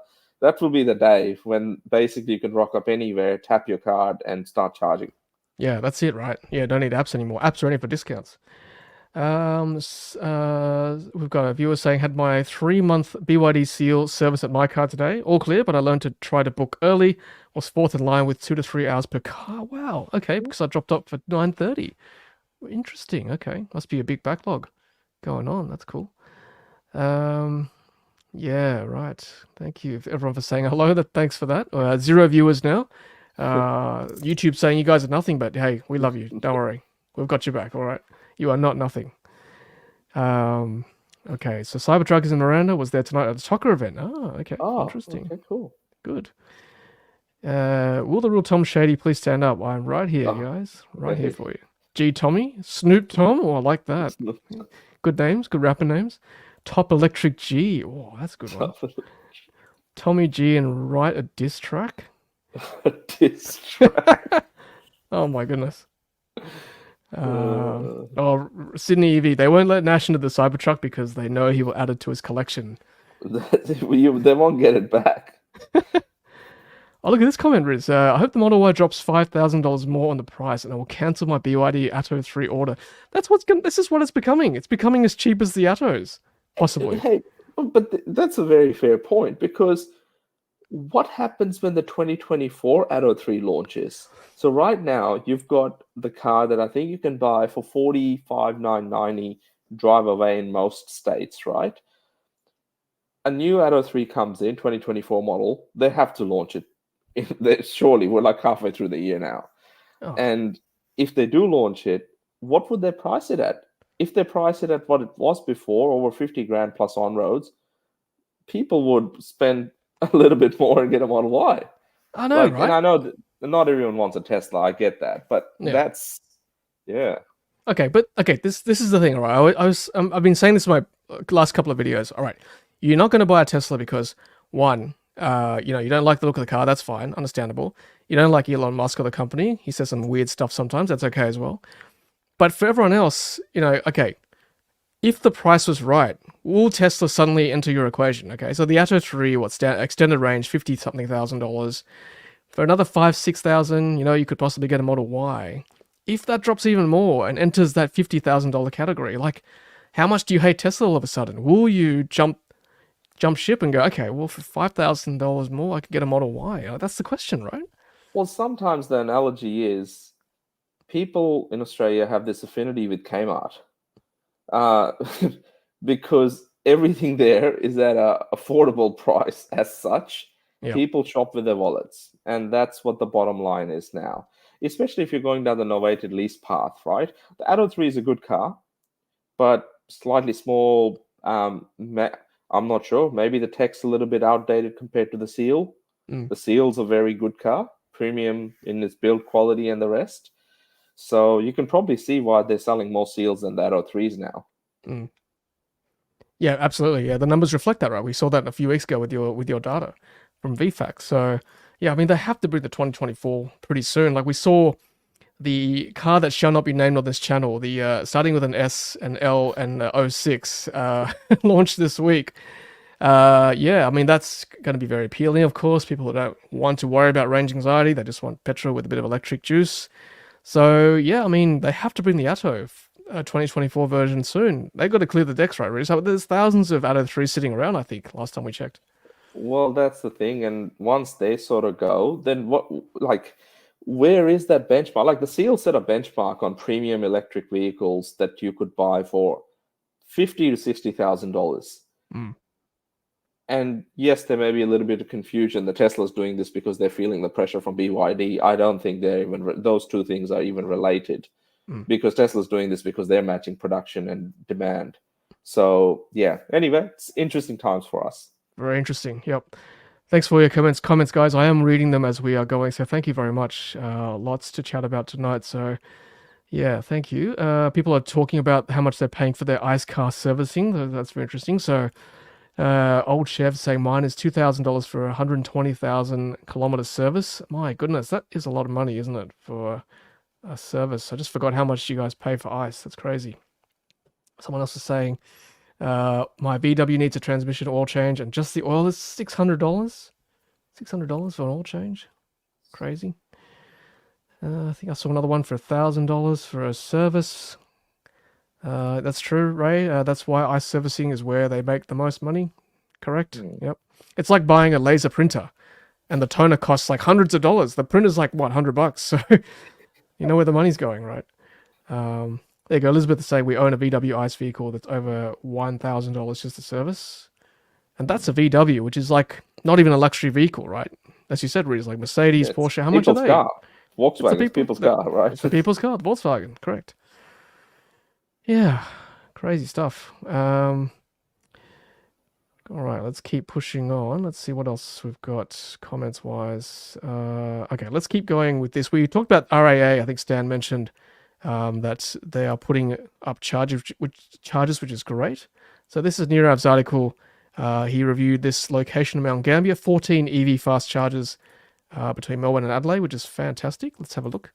day when basically you can rock up anywhere, tap your card, and start charging. Yeah, that's it, right? Yeah, don't need apps anymore. Apps are only for discounts. We've got a viewer saying, had my 3-month BYD Seal service at my car today. All clear, but I learned to try to book early. Was fourth in line with 2 to 3 hours per car. Wow. Okay, because I dropped up for 9:30. Interesting. Okay, must be a big backlog going on. That's cool. Yeah, right. Thank you everyone for saying hello. Thanks for that. 0 viewers now. YouTube saying you guys are nothing, but hey, we love you. Don't worry, we've got your back. All right, you are not nothing. Okay, so Cybertruck is in Miranda. Was there tonight at the soccer event? Oh, okay, interesting. Okay, cool. Good. Will the real Tom Shady please stand up? I'm right here, Oh, guys. Right here for you. G Tommy, Snoop Tom. Oh, I like that. Good names, good rapper names. Top Electric G. Oh, that's a good one. Tommy G and write a diss track. Diss track. Oh my goodness. Sydney EV. They won't let Nash into the Cybertruck because they know he will add it to his collection. They won't get it back. Oh, look at this comment, Riz. I hope the Model Y drops $5,000 more on the price, and I will cancel my BYD Atto 3 order. This is what it's becoming. It's becoming as cheap as the Attos, possibly. Hey, but that's a very fair point, because what happens when the 2024 Atto 3 launches? So right now you've got the car that I think you can buy for $45,990 drive away in most states, right? A new Atto 3 comes in, 2024 model, they have to launch it. Surely we're like halfway through the year now. Oh. And if they do launch it, what would they price it at? If they price it at what it was before, over 50 grand plus on roads, people would spend a little bit more and get a Model Y. I know, right? And I know that not everyone wants a Tesla. I get that, but that's Okay, but this is the thing, all right? I've been saying this in my last couple of videos. All right, you're not going to buy a Tesla because one, you don't like the look of the car. That's fine, understandable. You don't like Elon Musk or the company. He says some weird stuff sometimes. That's okay as well. But for everyone else, okay, if the price was right, will Tesla suddenly enter your equation? Okay, so the Atto 3, extended range, 50 something thousand dollars. For another 5,000-6,000, you could possibly get a Model Y. If that drops even more and enters that $50,000 category, like, how much do you hate Tesla all of a sudden? Will you jump ship and go, okay, well, for $5,000 more, I could get a Model Y? That's the question, right? Well, sometimes the analogy is people in Australia have this affinity with Kmart, because everything there is at an affordable price as such. Yep. People shop with their wallets, and that's what the bottom line is now, especially if you're going down the novated lease path, right? The Atto 3 is a good car, but slightly small. I'm not sure. Maybe the tech's a little bit outdated compared to the Seal. The Seal's a very good car, premium in its build quality and the rest. So you can probably see why they're selling more seals than the Atto 3s now. Mm. Yeah, absolutely. Yeah, the numbers reflect that, right? We saw that a few weeks ago with your data from VFAX. So yeah, I mean they have to bring the 2024 pretty soon. Like we saw the car that shall not be named on this channel, the starting with an S, an L, and a 06, launched this week. Yeah, I mean that's going to be very appealing. Of course, people who don't want to worry about range anxiety, they just want petrol with a bit of electric juice. So yeah, I mean they have to bring the Atto 2024 version soon. They got to clear the decks, right, Riz? So there's thousands of Atto 3 sitting around, I think, last time we checked. Well, that's the thing. And once they sort of go, then what, like, where is that benchmark? Like the Seal set a benchmark on premium electric vehicles that you could buy for $50,000 to $60,000. Mm. And yes, there may be a little bit of confusion. The Tesla's doing this because they're feeling the pressure from BYD. I don't think they're even those two things are even related, because Tesla's doing this because they're matching production and demand. So yeah. Anyway, it's interesting times for us. Very interesting. Yep. Thanks for your comments, guys. I am reading them as we are going, so thank you very much. Lots to chat about tonight. So yeah, thank you. People are talking about how much they're paying for their ICE car servicing. That's very interesting. So. Old Chev saying mine is $2,000 for 120,000 kilometer service. My goodness, that is a lot of money, isn't it, for a service? I just forgot how much you guys pay for ICE. That's crazy. Someone else is saying my VW needs a transmission oil change, and just the oil is $600. $600 for an oil change. Crazy. I think I saw another one for $1,000 for a service. That's true, Ray. That's why ICE servicing is where they make the most money. Correct? Yep. It's like buying a laser printer, and the toner costs like hundreds of dollars. The printer's like, what, $100? So you know where the money's going, right? There you go. Elizabeth is saying we own a VW ICE vehicle that's over $1,000 just to service. And that's a VW, which is like not even a luxury vehicle, right? As you said, Riz, like Mercedes, Porsche. How much are they? Car. Volkswagen, it's people's car, right? It's a people's car, Volkswagen, correct. Yeah, crazy stuff. All right, let's keep pushing on. Let's see what else we've got comments-wise. Okay, let's keep going with this. We talked about RAA. I think Stan mentioned that they are putting up charges, which is great. So this is Nirav's article. He reviewed this location in Mt Gambier, 14 EV fast chargers between Melbourne and Adelaide, which is fantastic. Let's have a look.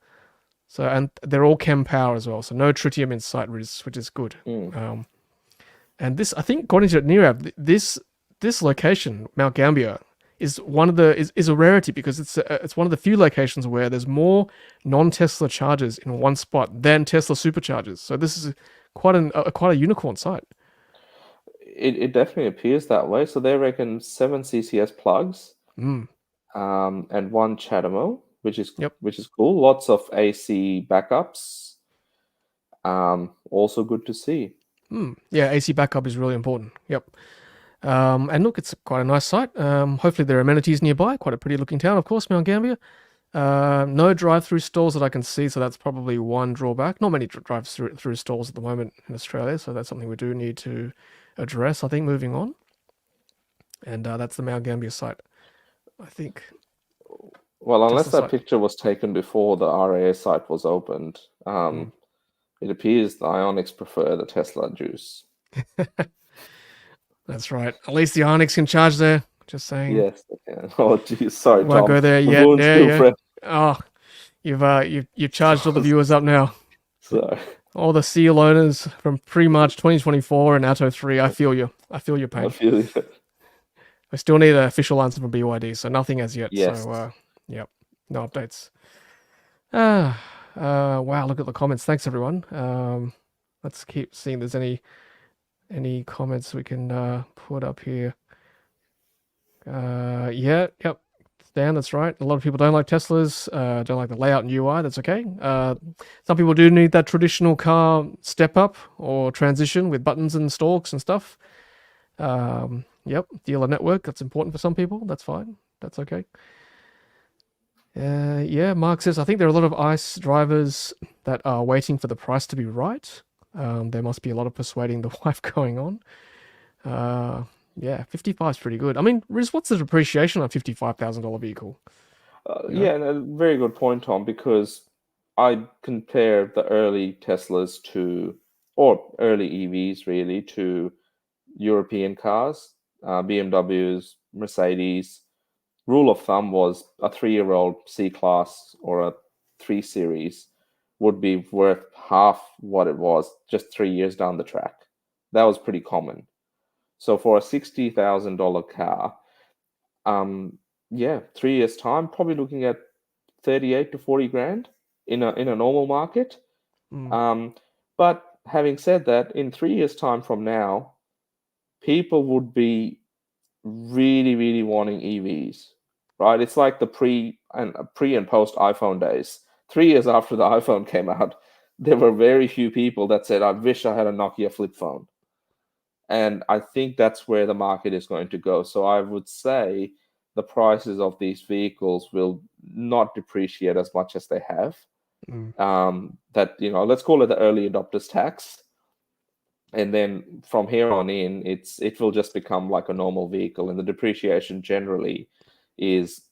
So, and they're all chem power as well. So no tritium in sight, which is good. And this, I think, according to Nirav, this location, Mt Gambier, is a rarity because it's one of the few locations where there's more non-Tesla chargers in one spot than Tesla superchargers. So this is quite a unicorn site. It definitely appears that way. So they reckon 7 CCS plugs, and 1 CHAdeMO. Which is cool. Lots of AC backups. Also good to see. Yeah, AC backup is really important. Yep. And look, it's quite a nice site. Hopefully there are amenities nearby. Quite a pretty looking town, of course, Mt Gambier. No drive-through stalls that I can see, so that's probably one drawback. Not many drive-through stalls at the moment in Australia, so that's something we do need to address, I think, moving on. And that's the Mt Gambier site, I think. Well, unless that picture was taken before the RAA site was opened, it appears the Ioniqs prefer the Tesla juice. That's right. At least the Ioniqs can charge there. Just saying. Yes, they can. Oh, geez, sorry, Won't Tom. go there yet. Yeah. Oh, you've charged all the viewers up now. So all the Seal owners from pre-March 2024 and Atto 3. I feel you. I feel your pain. I feel you. We still need an official answer from BYD, so nothing as yet. Yes. So, yep, no updates. Wow, look at the comments. Thanks, everyone. Let's keep seeing if there's any comments we can put up here. Yep. Stan, that's right. A lot of people don't like Teslas, don't like the layout and UI. That's okay. Some people do need that traditional car step up or transition with buttons and stalks and stuff. Yep, dealer network. That's important for some people. That's fine. That's okay. Yeah, Mark says, I think there are a lot of ICE drivers that are waiting for the price to be right. There must be a lot of persuading the wife going on. Yeah, 55 is pretty good. I mean, Riz, what's the depreciation on a $55,000 vehicle? You know? Yeah, and a very good point, Tom, because I compare the early Teslas to, or early EVs really, to European cars, BMWs, Mercedes. Rule of thumb was a 3-year-old C-Class or a 3 Series would be worth half what it was just 3 years down the track. That was pretty common. So for a $60,000 car, um, yeah, 3 years time, probably looking at 38 to 40 grand in a normal market. Mm, Um, but having said that, in 3 years time from now, people would be really, really wanting EVs, right? It's like the pre and post iPhone days. 3 years after the iPhone came out, there were very few people that said, "I wish I had a Nokia flip phone." And I think that's where the market is going to go. So I would say the prices of these vehicles will not depreciate as much as they have. mm. That, let's call it the early adopters tax. And then from here on in, it will just become like a normal vehicle, and the depreciation generally is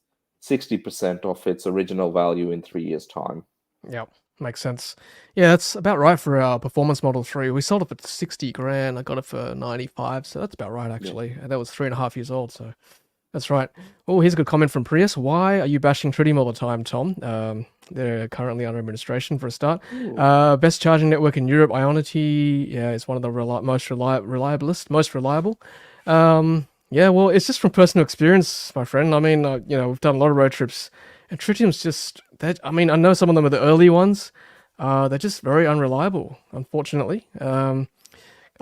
60% of its original value in 3 years' time. Yeah, makes sense. Yeah, that's about right for our performance Model 3. We sold it for 60 grand. I got it for 95, so that's about right, Yeah. actually. And that was 3.5 years old, so that's right. Oh, here's a good comment from Prius. Why are you bashing Tritium all the time, Tom? They're currently under administration for a start. Ooh. Best charging network in Europe, Ionity. Yeah, it's one of the most reliable. Yeah, well, it's just from personal experience, my friend. I mean, we've done a lot of road trips, and Tritium's just that. I mean, I know some of them are the early ones. They're just very unreliable, unfortunately. I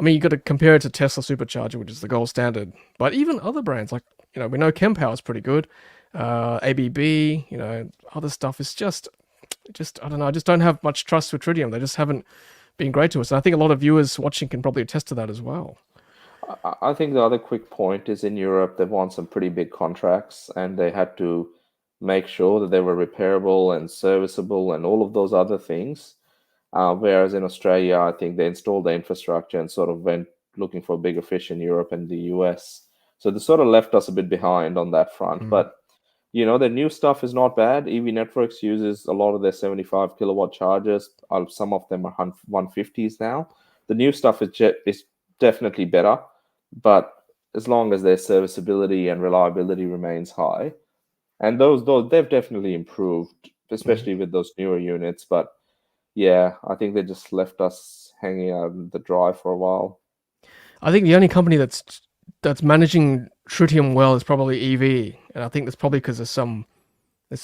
mean, you got to compare it to Tesla Supercharger, which is the gold standard. But even other brands, like we know Kempower is pretty good. ABB, other stuff is just I don't know. I just don't have much trust with Tritium. They just haven't been great to us. And I think a lot of viewers watching can probably attest to that as well. I think the other quick point is in Europe, they've won some pretty big contracts, and they had to make sure that they were repairable and serviceable and all of those other things. Whereas in Australia, I think they installed the infrastructure and sort of went looking for bigger fish in Europe and the US. So they sort of left us a bit behind on that front. Mm. But the new stuff is not bad. EV Networks uses a lot of their 75 kilowatt chargers. Some of them are 150s now. The new stuff is definitely better, but as long as their serviceability and reliability remains high, and those they've definitely improved, Mm. especially with those newer units. But yeah, I think they just left us hanging out in the dry for a while. I think the only company that's managing Tritium well is probably EV, and I think that's probably because there's some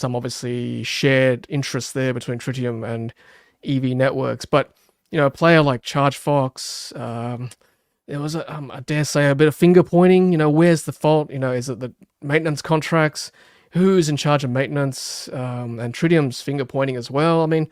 obviously shared interest there between Tritium and EV networks. But a player like Chargefox, there was I dare say a bit of finger pointing. Where's the fault? Is it the maintenance contracts? Who's in charge of maintenance? And Tritium's finger pointing as well. I mean,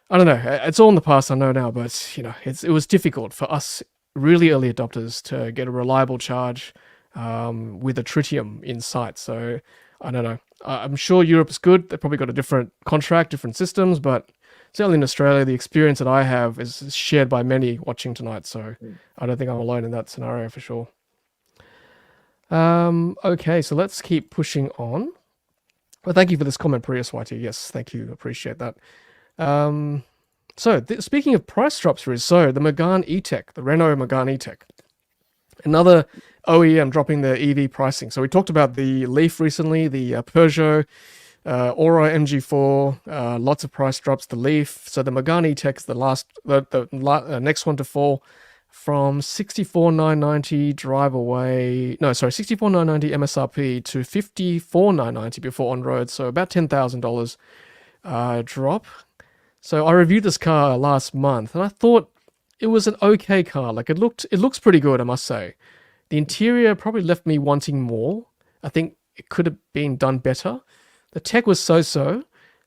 I don't know. It's all in the past, I know now, but it was difficult for us really early adopters to get a reliable charge with a Tritium in sight. So I don't know. I'm sure Europe's good. They've probably got a different contract, different systems, but certainly in Australia, the experience that I have is shared by many watching tonight. So Mm. I don't think I'm alone in that scenario for sure. Okay, so let's keep pushing on. Well, thank you for this comment, Prius YT. Yes, thank you. Appreciate that. So speaking of price drops, Riz, so the Megane E-Tech, the Renault Megane E-Tech, another OEM dropping their EV pricing. So we talked about the Leaf recently, the Peugeot, Aura MG4, lots of price drops. The Leaf, so the Megane E-Tech is the next one to fall from 64,990 drive away. No, sorry, 64,990 MSRP to 54,990 before on road. So about $10,000 drop. So I reviewed this car last month, and I thought it was an okay car. Like it looks pretty good, I must say. The interior probably left me wanting more. I think it could have been done better. The tech was so-so.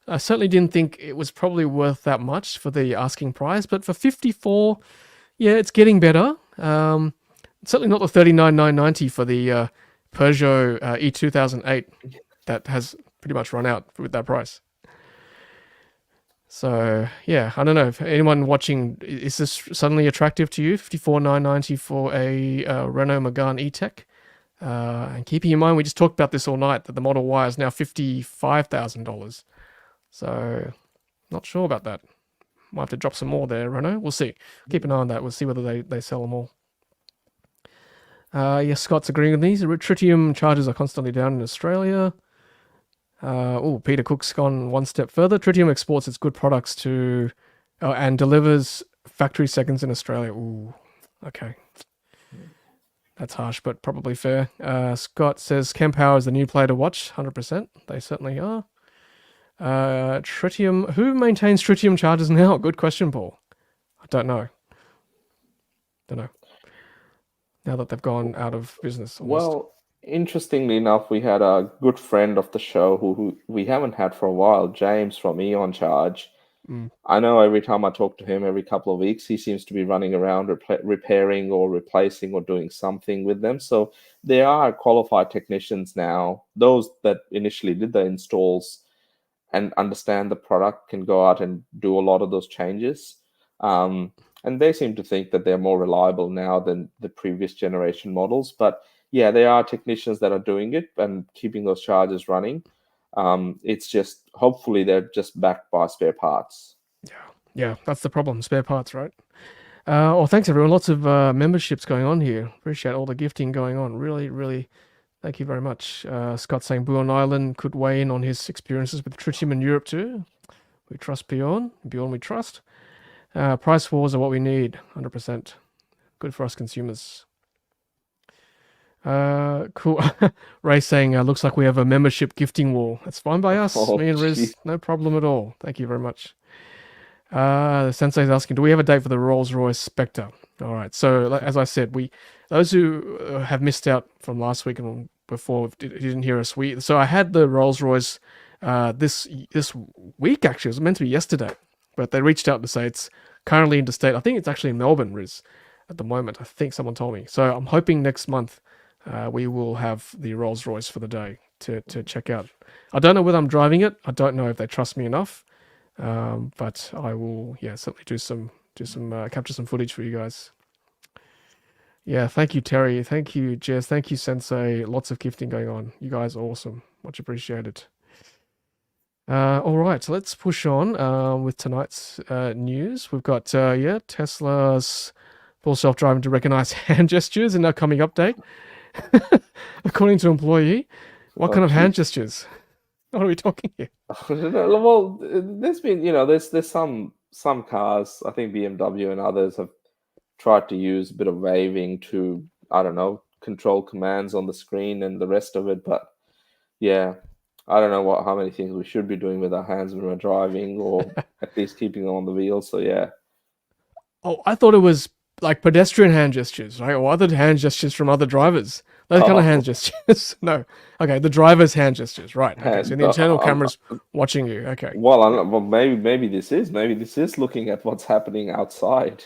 I certainly didn't think it was probably worth that much for the asking price, but for 54, yeah, it's getting better. Certainly not the 39,990 for the Peugeot E2008 that has pretty much run out with that price. So yeah, I don't know if anyone watching, is this suddenly attractive to you? 54,990 for a Renault Megane E-Tech. And keeping in mind, we just talked about this all night, that the Model Y is now $55,000. So, not sure about that. Might have to drop some more there, Renault. We'll see. Keep an eye on that. We'll see whether they sell them all. Yes, Scott's agreeing with me. The tritium charges are constantly down in Australia. Peter Cook's gone one step further. Tritium exports its good products to and delivers factory seconds in Australia. Ooh, okay. That's harsh, but probably fair. Scott says Kempower is the new player to watch. 100%. They certainly are. Tritium. Who maintains tritium chargers now? Good question, Paul. I don't know. Now that they've gone out of business. Almost. Well, interestingly enough, we had a good friend of the show who we haven't had for a while, James from Eon Charge. I know every time I talk to him, every couple of weeks, he seems to be running around repairing or replacing or doing something with them. So there are qualified technicians now. Those that initially did the installs and understand the product can go out and do a lot of those changes. And they seem to think that they're more reliable now than the previous generation models. But yeah, there are technicians that are doing it and keeping those chargers running. It's just, hopefully they're just backed by spare parts. Yeah, that's the problem. Spare parts, right? Thanks everyone. Lots of memberships going on here. Appreciate all the gifting going on. Really, really, thank you very much. Scott saying Bjorn Island could weigh in on his experiences with tritium in Europe too. We trust Bjorn. Bjorn we trust. Price wars are what we need. 100%. Good for us consumers. Cool. Ray saying, looks like we have a membership gifting war. That's fine by us. Me and Riz, no problem at all. Thank you very much. The Sensei's asking, do we have a date for the Rolls-Royce Spectre? All right. So, as I said, those who have missed out from last week and before didn't hear us. So I had the Rolls-Royce this week. Actually, it was meant to be yesterday, but they reached out to say it's currently interstate. I think it's actually in Melbourne, Riz, at the moment. I think someone told me. So I'm hoping next month we will have the Rolls-Royce for the day to check out. I don't know whether I'm driving it. I don't know if they trust me enough. But I will, certainly capture some footage for you guys. Yeah, thank you, Terry. Thank you, Jess. Thank you, Sensei. Lots of gifting going on. You guys are awesome. Much appreciated. All right, so let's push on with tonight's news. We've got, Tesla's full self-driving to recognize hand gestures in the upcoming update. According to employee, what kind of hand gestures? What are we talking here? Well, there's been, there's some cars, I think BMW and others have tried to use a bit of waving to, I don't know, control commands on the screen and the rest of it. But yeah, I don't know how many things we should be doing with our hands when we're driving, or at least keeping them on the wheel. So yeah. Oh, I thought it was like pedestrian hand gestures, right? Or other hand gestures from other drivers. Those kind of hand gestures. No. Okay, the driver's hand gestures, right. Okay, so the internal camera's watching you. Okay. Well, maybe this is looking at what's happening outside.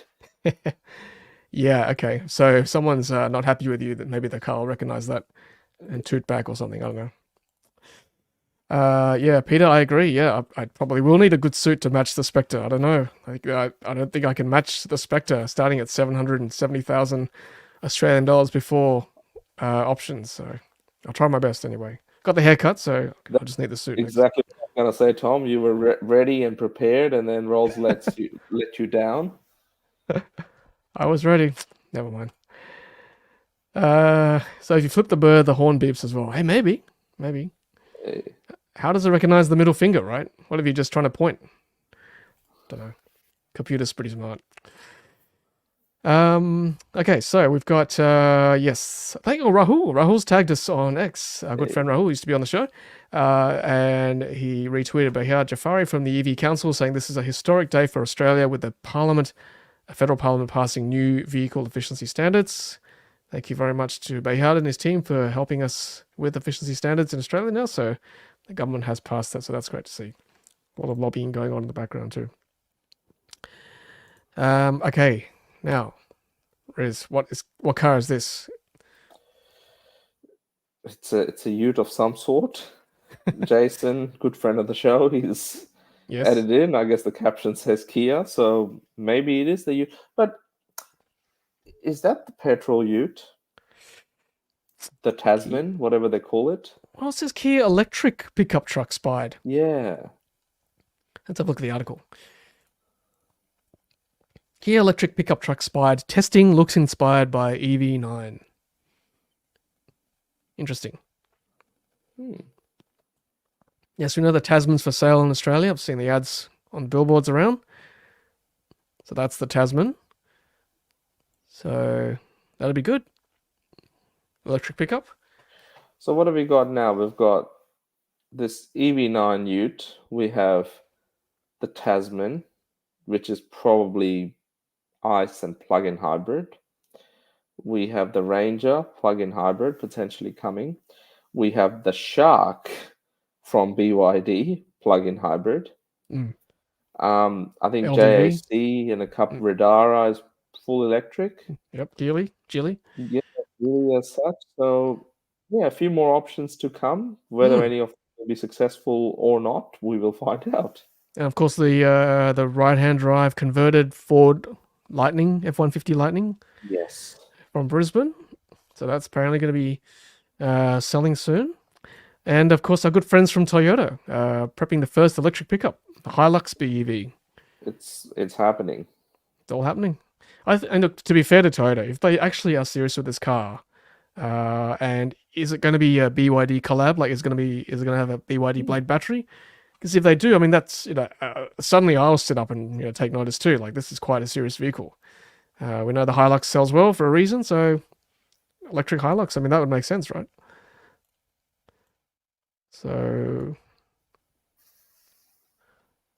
Yeah, okay. So if someone's not happy with you, then maybe the car will recognize that and toot back or something. I don't know. Yeah, Peter, I agree. Yeah, I probably will need a good suit to match the Spectre. I don't know. I don't think I can match the Spectre starting at 770,000 Australian dollars before options. So I'll try my best anyway. Got the haircut, so I'll just need the suit. Exactly what I'm gonna say, Tom. You were ready and prepared, and then Rolls let you down. I was ready. Never mind. So if you flip the bird, the horn beeps as well. Hey, maybe. How does it recognize the middle finger, right? What if you're just trying to point? Don't know. Computer's pretty smart. Okay, so we've got, yes, thank you, Rahul. Rahul's tagged us on X. Our good friend Rahul used to be on the show. And he retweeted Bahar Jafari from the EV Council saying this is a historic day for Australia with the federal parliament passing new vehicle efficiency standards. Thank you very much to Bahar and his team for helping us with efficiency standards in Australia now. So the government has passed that, so that's great to see. A lot of lobbying going on in the background too. Okay. Now, Riz, what car is this? It's a Ute of some sort. Jason, good friend of the show, he's added in. I guess the caption says Kia, so maybe it is the Ute. But is that the petrol Ute? the Tasman, whatever they call it. Well, it says Kia electric pickup truck Spied. Yeah. Let's have a look at the article. Kia electric pickup truck Spied. Testing looks inspired by EV9. Interesting. Yes, we know the Tasman's for sale in Australia. I've seen the ads on billboards around. So that's the Tasman. So that'll be good. Electric pickup. So what have we got now? We've got this EV9 Ute. We have the Tasman, which is probably ICE and plug-in hybrid. We have the Ranger plug-in hybrid potentially coming. We have the Shark from BYD plug-in hybrid. I think LDV. JAC and a couple Radara is full electric. Yep, Geely. Yeah, really as such. So yeah, a few more options to come. Whether any of them will be successful or not, we will find out. And of course the right-hand drive converted Ford Lightning, F-150 Lightning. Yes. From Brisbane. So that's apparently going to be selling soon. And of course our good friends from Toyota prepping the first electric pickup, the Hilux BEV. It's happening. It's all happening. And look, to be fair to Toyota, if they actually are serious with this car, and is it going to be a BYD collab? Like, is it going to have a BYD blade battery? Because if they do, I mean, that's, suddenly I'll sit up and take notice too. Like, this is quite a serious vehicle. We know the Hilux sells well for a reason, so electric Hilux, I mean, that would make sense, right? So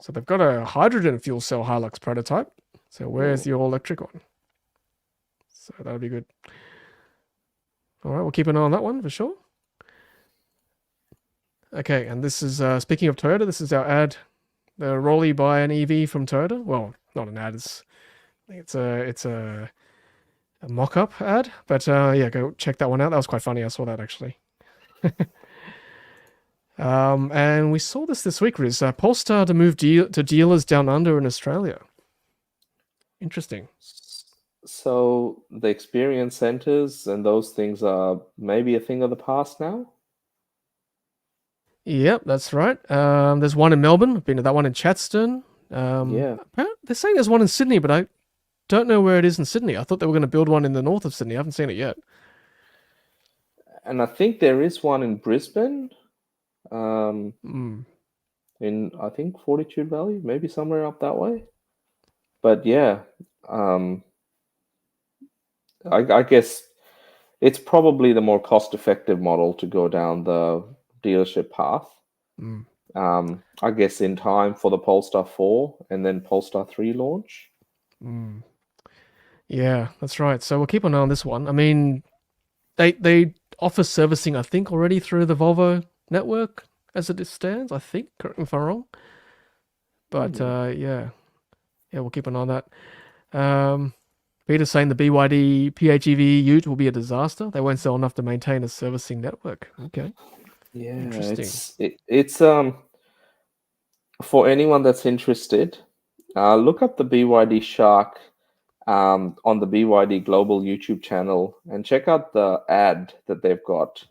they've got a hydrogen fuel cell Hilux prototype. So where's the all-electric one? So that'll be good. All right, we'll keep an eye on that one for sure. Okay, and this is, speaking of Toyota, this is our ad. The Rolly buy an EV from Toyota. Well, not an ad, it's a mock-up ad. But yeah, go check that one out. That was quite funny. I saw that actually. And we saw this week, Riz. Polestar to move to dealers down under in Australia. Interesting. So the experience centers and those things are maybe a thing of the past now? Yep, that's right. There's one in Melbourne. I've been to that one in Chadstone. Yeah. They're saying there's one in Sydney, but I don't know where it is in Sydney. I thought they were going to build one in the north of Sydney. I haven't seen it yet. And I think there is one in Brisbane. In, I think, Fortitude Valley, maybe somewhere up that way. But yeah, I guess it's probably the more cost-effective model to go down the dealership path. I guess in time for the Polestar 4 and then Polestar 3 launch. Yeah, that's right. So we'll keep an eye on this one. I mean, they offer servicing, I think, already through the Volvo network as it stands, I think. Correct me if I'm wrong. But yeah, we'll keep an eye on that. Peter's saying the BYD PHEV Ute will be a disaster. They won't sell enough to maintain a servicing network. Okay. Yeah, Interesting. it's for anyone that's interested, look up the BYD Shark on the BYD Global YouTube channel and check out the ad that they've got.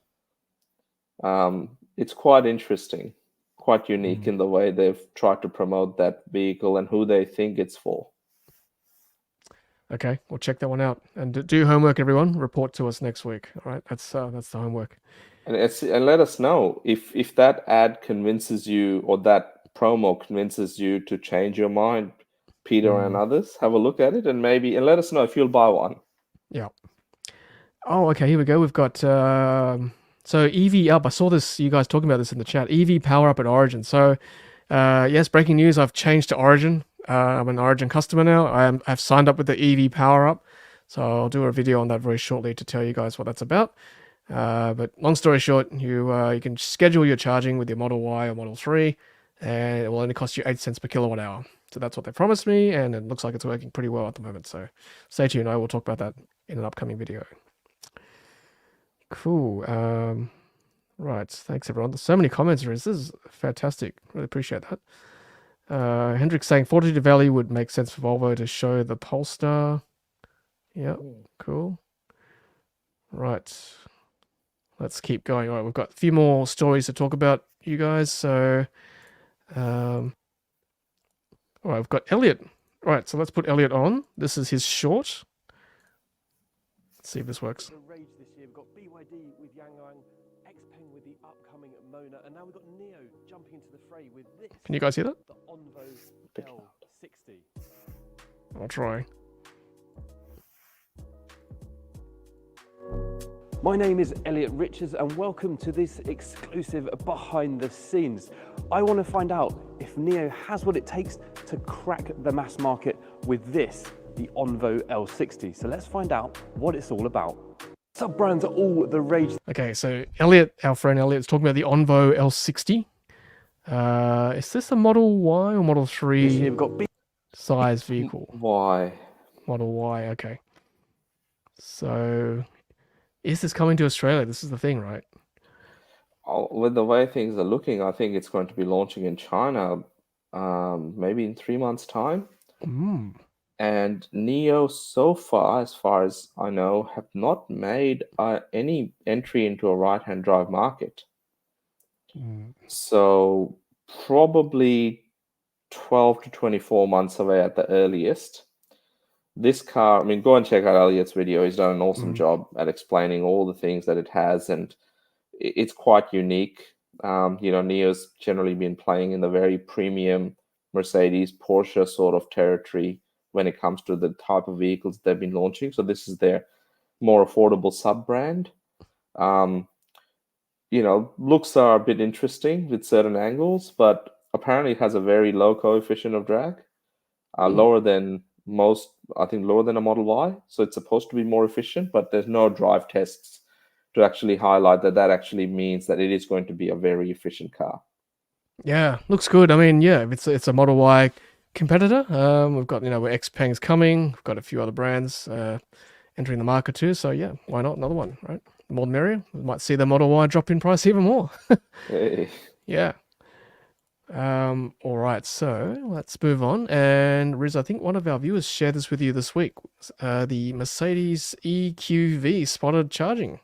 It's quite interesting, quite unique in the way they've tried to promote that vehicle and who they think it's for. Okay, we'll check that one out. And do your homework, everyone. Report to us next week. All right, that's the homework. And let us know if that ad convinces you or that promo convinces you to change your mind, Peter and others. Have a look at it and let us know if you'll buy one. Yeah. Oh, okay. Here we go. We've got so EV up. I saw this. You guys talking about this in the chat. EV power up at Origin. So yes, breaking news. I've changed to Origin. I'm an Origin customer now. I've signed up with the EV power up. So I'll do a video on that very shortly to tell you guys what that's about. But long story short, you can schedule your charging with your Model Y or Model 3, and it will only cost you 8 cents per kilowatt hour. So that's what they promised me, and it looks like it's working pretty well at the moment. So stay tuned. I will talk about that in an upcoming video. Cool. Right. Thanks, everyone. There's so many comments, Riz. This is fantastic. Really appreciate that. Hendrik saying Fortitude Valley would make sense for Volvo to show the Polestar. Yeah, cool. Right. let's keep going. All right, we've got a few more stories to talk about, you guys. So, all right, we've got Elliot. All right, so let's put Elliot on. This is his short. Let's see if this works. The rage this year. We've got BYD with Yangon, XPeng with the upcoming Mona, and now we've got Neo jumping into the fray with this. Can you guys hear that? The Onvo L60. I'll try. My name is Elliot Richards and welcome to this exclusive behind the scenes. I want to find out if Neo has what it takes to crack the mass market with this, the Onvo L60. So let's find out what it's all about. Sub-brands are all the rage. Okay, so Elliot, our friend Elliot, is talking about the Onvo L60. Is this a Model Y or Model 3 This year we've got size vehicle? Why? Model Y, okay. So, is this coming to Australia? This is the thing, right? With the way things are looking, I think it's going to be launching in China, maybe in 3 months' time. Mm. And Neo, so far as I know, have not made any entry into a right-hand drive market. Mm. So probably 12 to 24 months away at the earliest. This car, I mean, go and check out Elliot's video. He's done an awesome job at explaining all the things that it has, and it's quite unique. Neo's generally been playing in the very premium Mercedes, Porsche sort of territory when it comes to the type of vehicles they've been launching. So this is their more affordable sub-brand. Looks are a bit interesting with certain angles, but apparently it has a very low coefficient of drag, lower than most, I think lower than a Model Y. So it's supposed to be more efficient, but there's no drive tests to actually highlight that actually means that it is going to be a very efficient car. Yeah, looks good. I mean, yeah, it's a Model Y competitor. We've got, where XPeng's coming. We've got a few other brands entering the market too. So yeah, why not another one, right? The more the merrier. We might see the Model Y drop in price even more. Hey. Yeah. All right, so let's move on. And Riz, I think one of our viewers shared this with you this week. The Mercedes EQV spotted charging.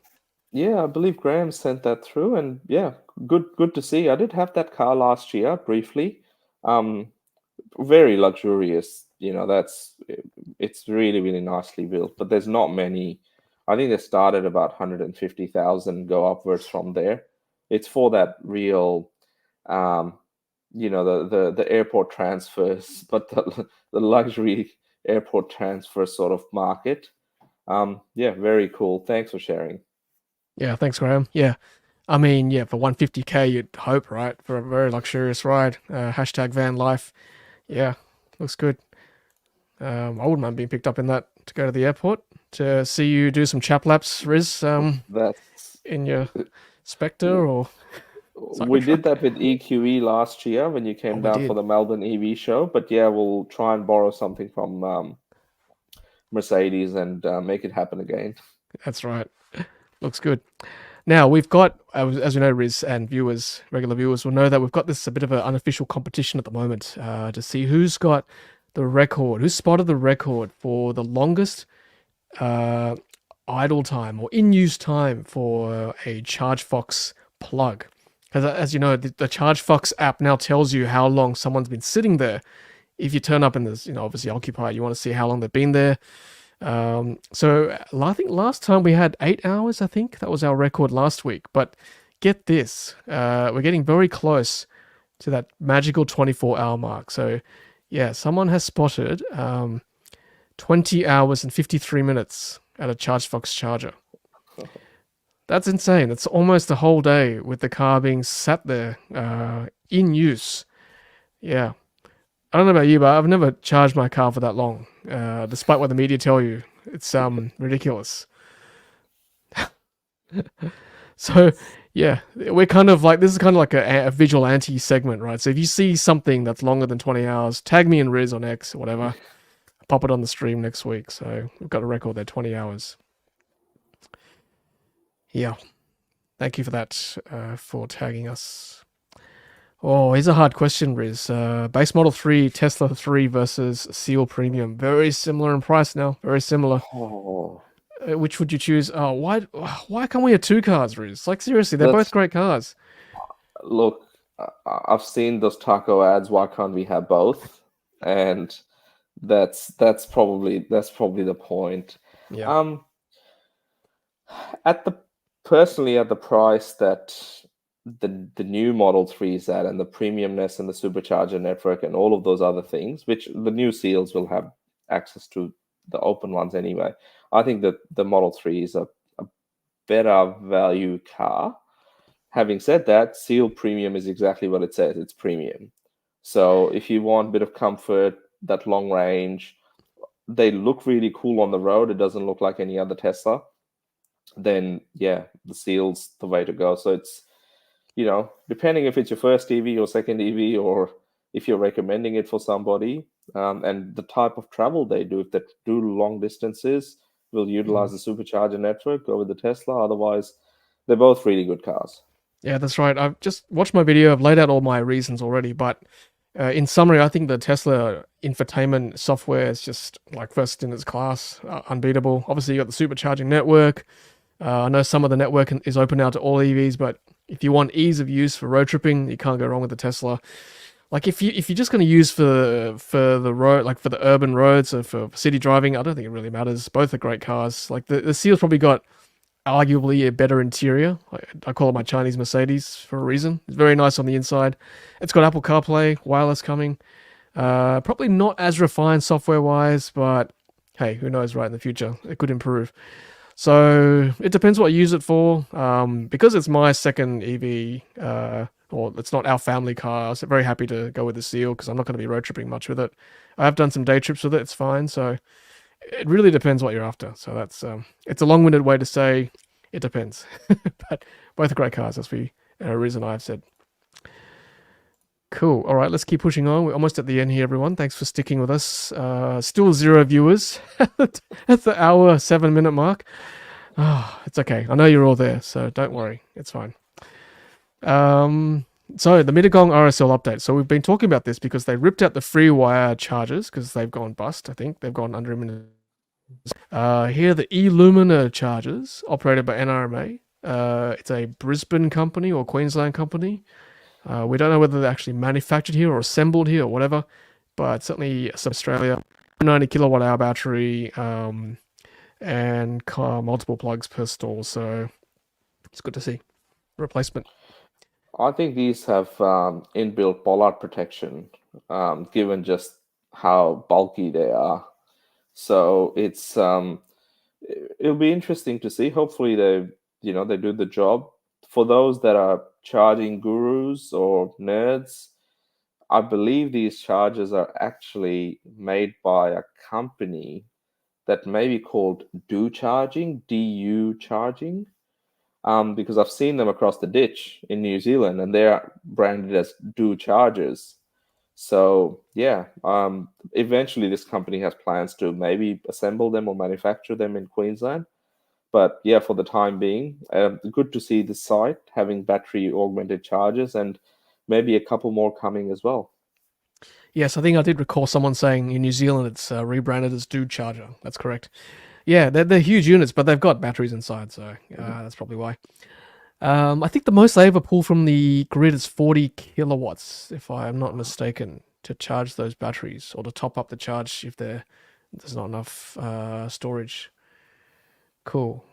Yeah, I believe Graham sent that through, and yeah, good to see. I did have that car last year briefly. Very luxurious. It's really, really nicely built, but there's not many. I think they start at about 150,000, go upwards from there. It's for that real, the airport transfers, but the luxury airport transfer sort of market. Yeah, very cool. Thanks for sharing. Yeah, thanks, Graham. Yeah. I mean, yeah, for 150K, you'd hope, right? For a very luxurious ride. Hashtag van life. Yeah, looks good. I wouldn't mind being picked up in that to go to the airport to see you do some chap laps, Riz, That's in your Spectre or... We did that with EQE last year when you came down for the Melbourne EV show. But yeah, we'll try and borrow something from Mercedes and make it happen again. That's right. Looks good. Now, we've got, as you know, Riz, and viewers, regular viewers will know that we've got this a bit of an unofficial competition at the moment to see who's got the record, who spotted the record for the longest idle time or in-use time for a Chargefox plug. Because as you know, the Chargefox app now tells you how long someone's been sitting there. If you turn up and there's, obviously occupied, you want to see how long they've been there. So I think last time we had 8 hours, I think. That was our record last week. But get this, we're getting very close to that magical 24-hour mark. So yeah, someone has spotted 20 hours and 53 minutes at a Chargefox charger. That's insane. It's almost a whole day with the car being sat there in use. Yeah. I don't know about you, but I've never charged my car for that long, despite what the media tell you. It's ridiculous. So, yeah, we're kind of like, this is kind of like a visual anti-segment, right? So if you see something that's longer than 20 hours, tag me in Riz on X or whatever. Pop it on the stream next week. So we've got a record there, 20 hours. Yeah. Thank you for that, for tagging us. Oh, here's a hard question, Riz. Base Model 3, Tesla 3 versus Seal Premium. Very similar in price now. Very similar. Oh. which would you choose? Oh, why can't we have two cars, Riz? Like seriously, they're both great cars. Look, I've seen those taco ads. Why can't we have both? And that's probably the point. Yeah. At the personally at the price that the new Model 3 is at, and the premiumness and the supercharger network and all of those other things, which the new seals will have access to the open ones anyway. I think that the Model 3 is a better value car. Having said that, Seal Premium is exactly what it says. It's premium. So if you want a bit of comfort, that long range, they look really cool on the road. It doesn't look like any other Tesla. Then yeah, the Seal's the way to go. So it's, depending if it's your first EV or second EV, or if you're recommending it for somebody, and the type of travel they do. If they do long distances, will utilize the supercharger network, go with the Tesla. Otherwise, they're both really good cars. Yeah, that's right. I've just watched my video. I've laid out all my reasons already, but in summary, I think the Tesla infotainment software is just like first in its class, unbeatable. Obviously, you got the supercharging network. I know some of the network is open now to all EVs, but if you want ease of use for road tripping, you can't go wrong with the Tesla. Like if you're just going to use for the road, like for the urban roads or for city driving, I don't think it really matters. Both are great cars. Like the Seal's probably got arguably a better interior. I call it my Chinese Mercedes for a reason. It's very nice on the inside. It's got Apple CarPlay, wireless coming. Probably not as refined software-wise, but hey, who knows, right, in the future. It could improve. So it depends what you use it for. Because it's my second EV, or it's not our family car, I was very happy to go with the Seal because I'm not going to be road tripping much with it. I have done some day trips with it. It's fine. So it really depends what you're after. So that's it's a long-winded way to say it depends. But both are great cars, as Riz and I have said. Cool. All right, let's keep pushing on. We're almost at the end here, everyone. Thanks for sticking with us. Still 0 viewers at the hour 7-minute mark. Oh, it's okay. I know you're all there, so don't worry. It's fine. So the Mittagong RSL update. So we've been talking about this because they ripped out the free wire chargers because they've gone bust. I think they've gone under a minute. Here are the eLumina chargers operated by NRMA. It's a Brisbane company or Queensland company. We don't know whether they're actually manufactured here or assembled here or whatever, but certainly Australia. 90 kilowatt hour battery, and multiple plugs per stall. So it's good to see. Replacement. I think these have inbuilt bollard protection, given just how bulky they are. So it's it'll be interesting to see. Hopefully they do the job. For those that are charging gurus or nerds, I believe these chargers are actually made by a company that may be called DU Charging, DU Charging. Because I've seen them across the ditch in New Zealand, and they're branded as DU chargers. So yeah, eventually this company has plans to maybe assemble them or manufacture them in Queensland. But yeah, for the time being, good to see the site having battery augmented chargers, and maybe a couple more coming as well. Yes, I think I did recall someone saying in New Zealand it's rebranded as DU Charger. That's correct. Yeah, they're huge units, but they've got batteries inside, so that's probably why. I think the most they ever pull from the grid is 40 kilowatts, if I'm not mistaken, to charge those batteries or to top up the charge if there's not enough storage. Cool.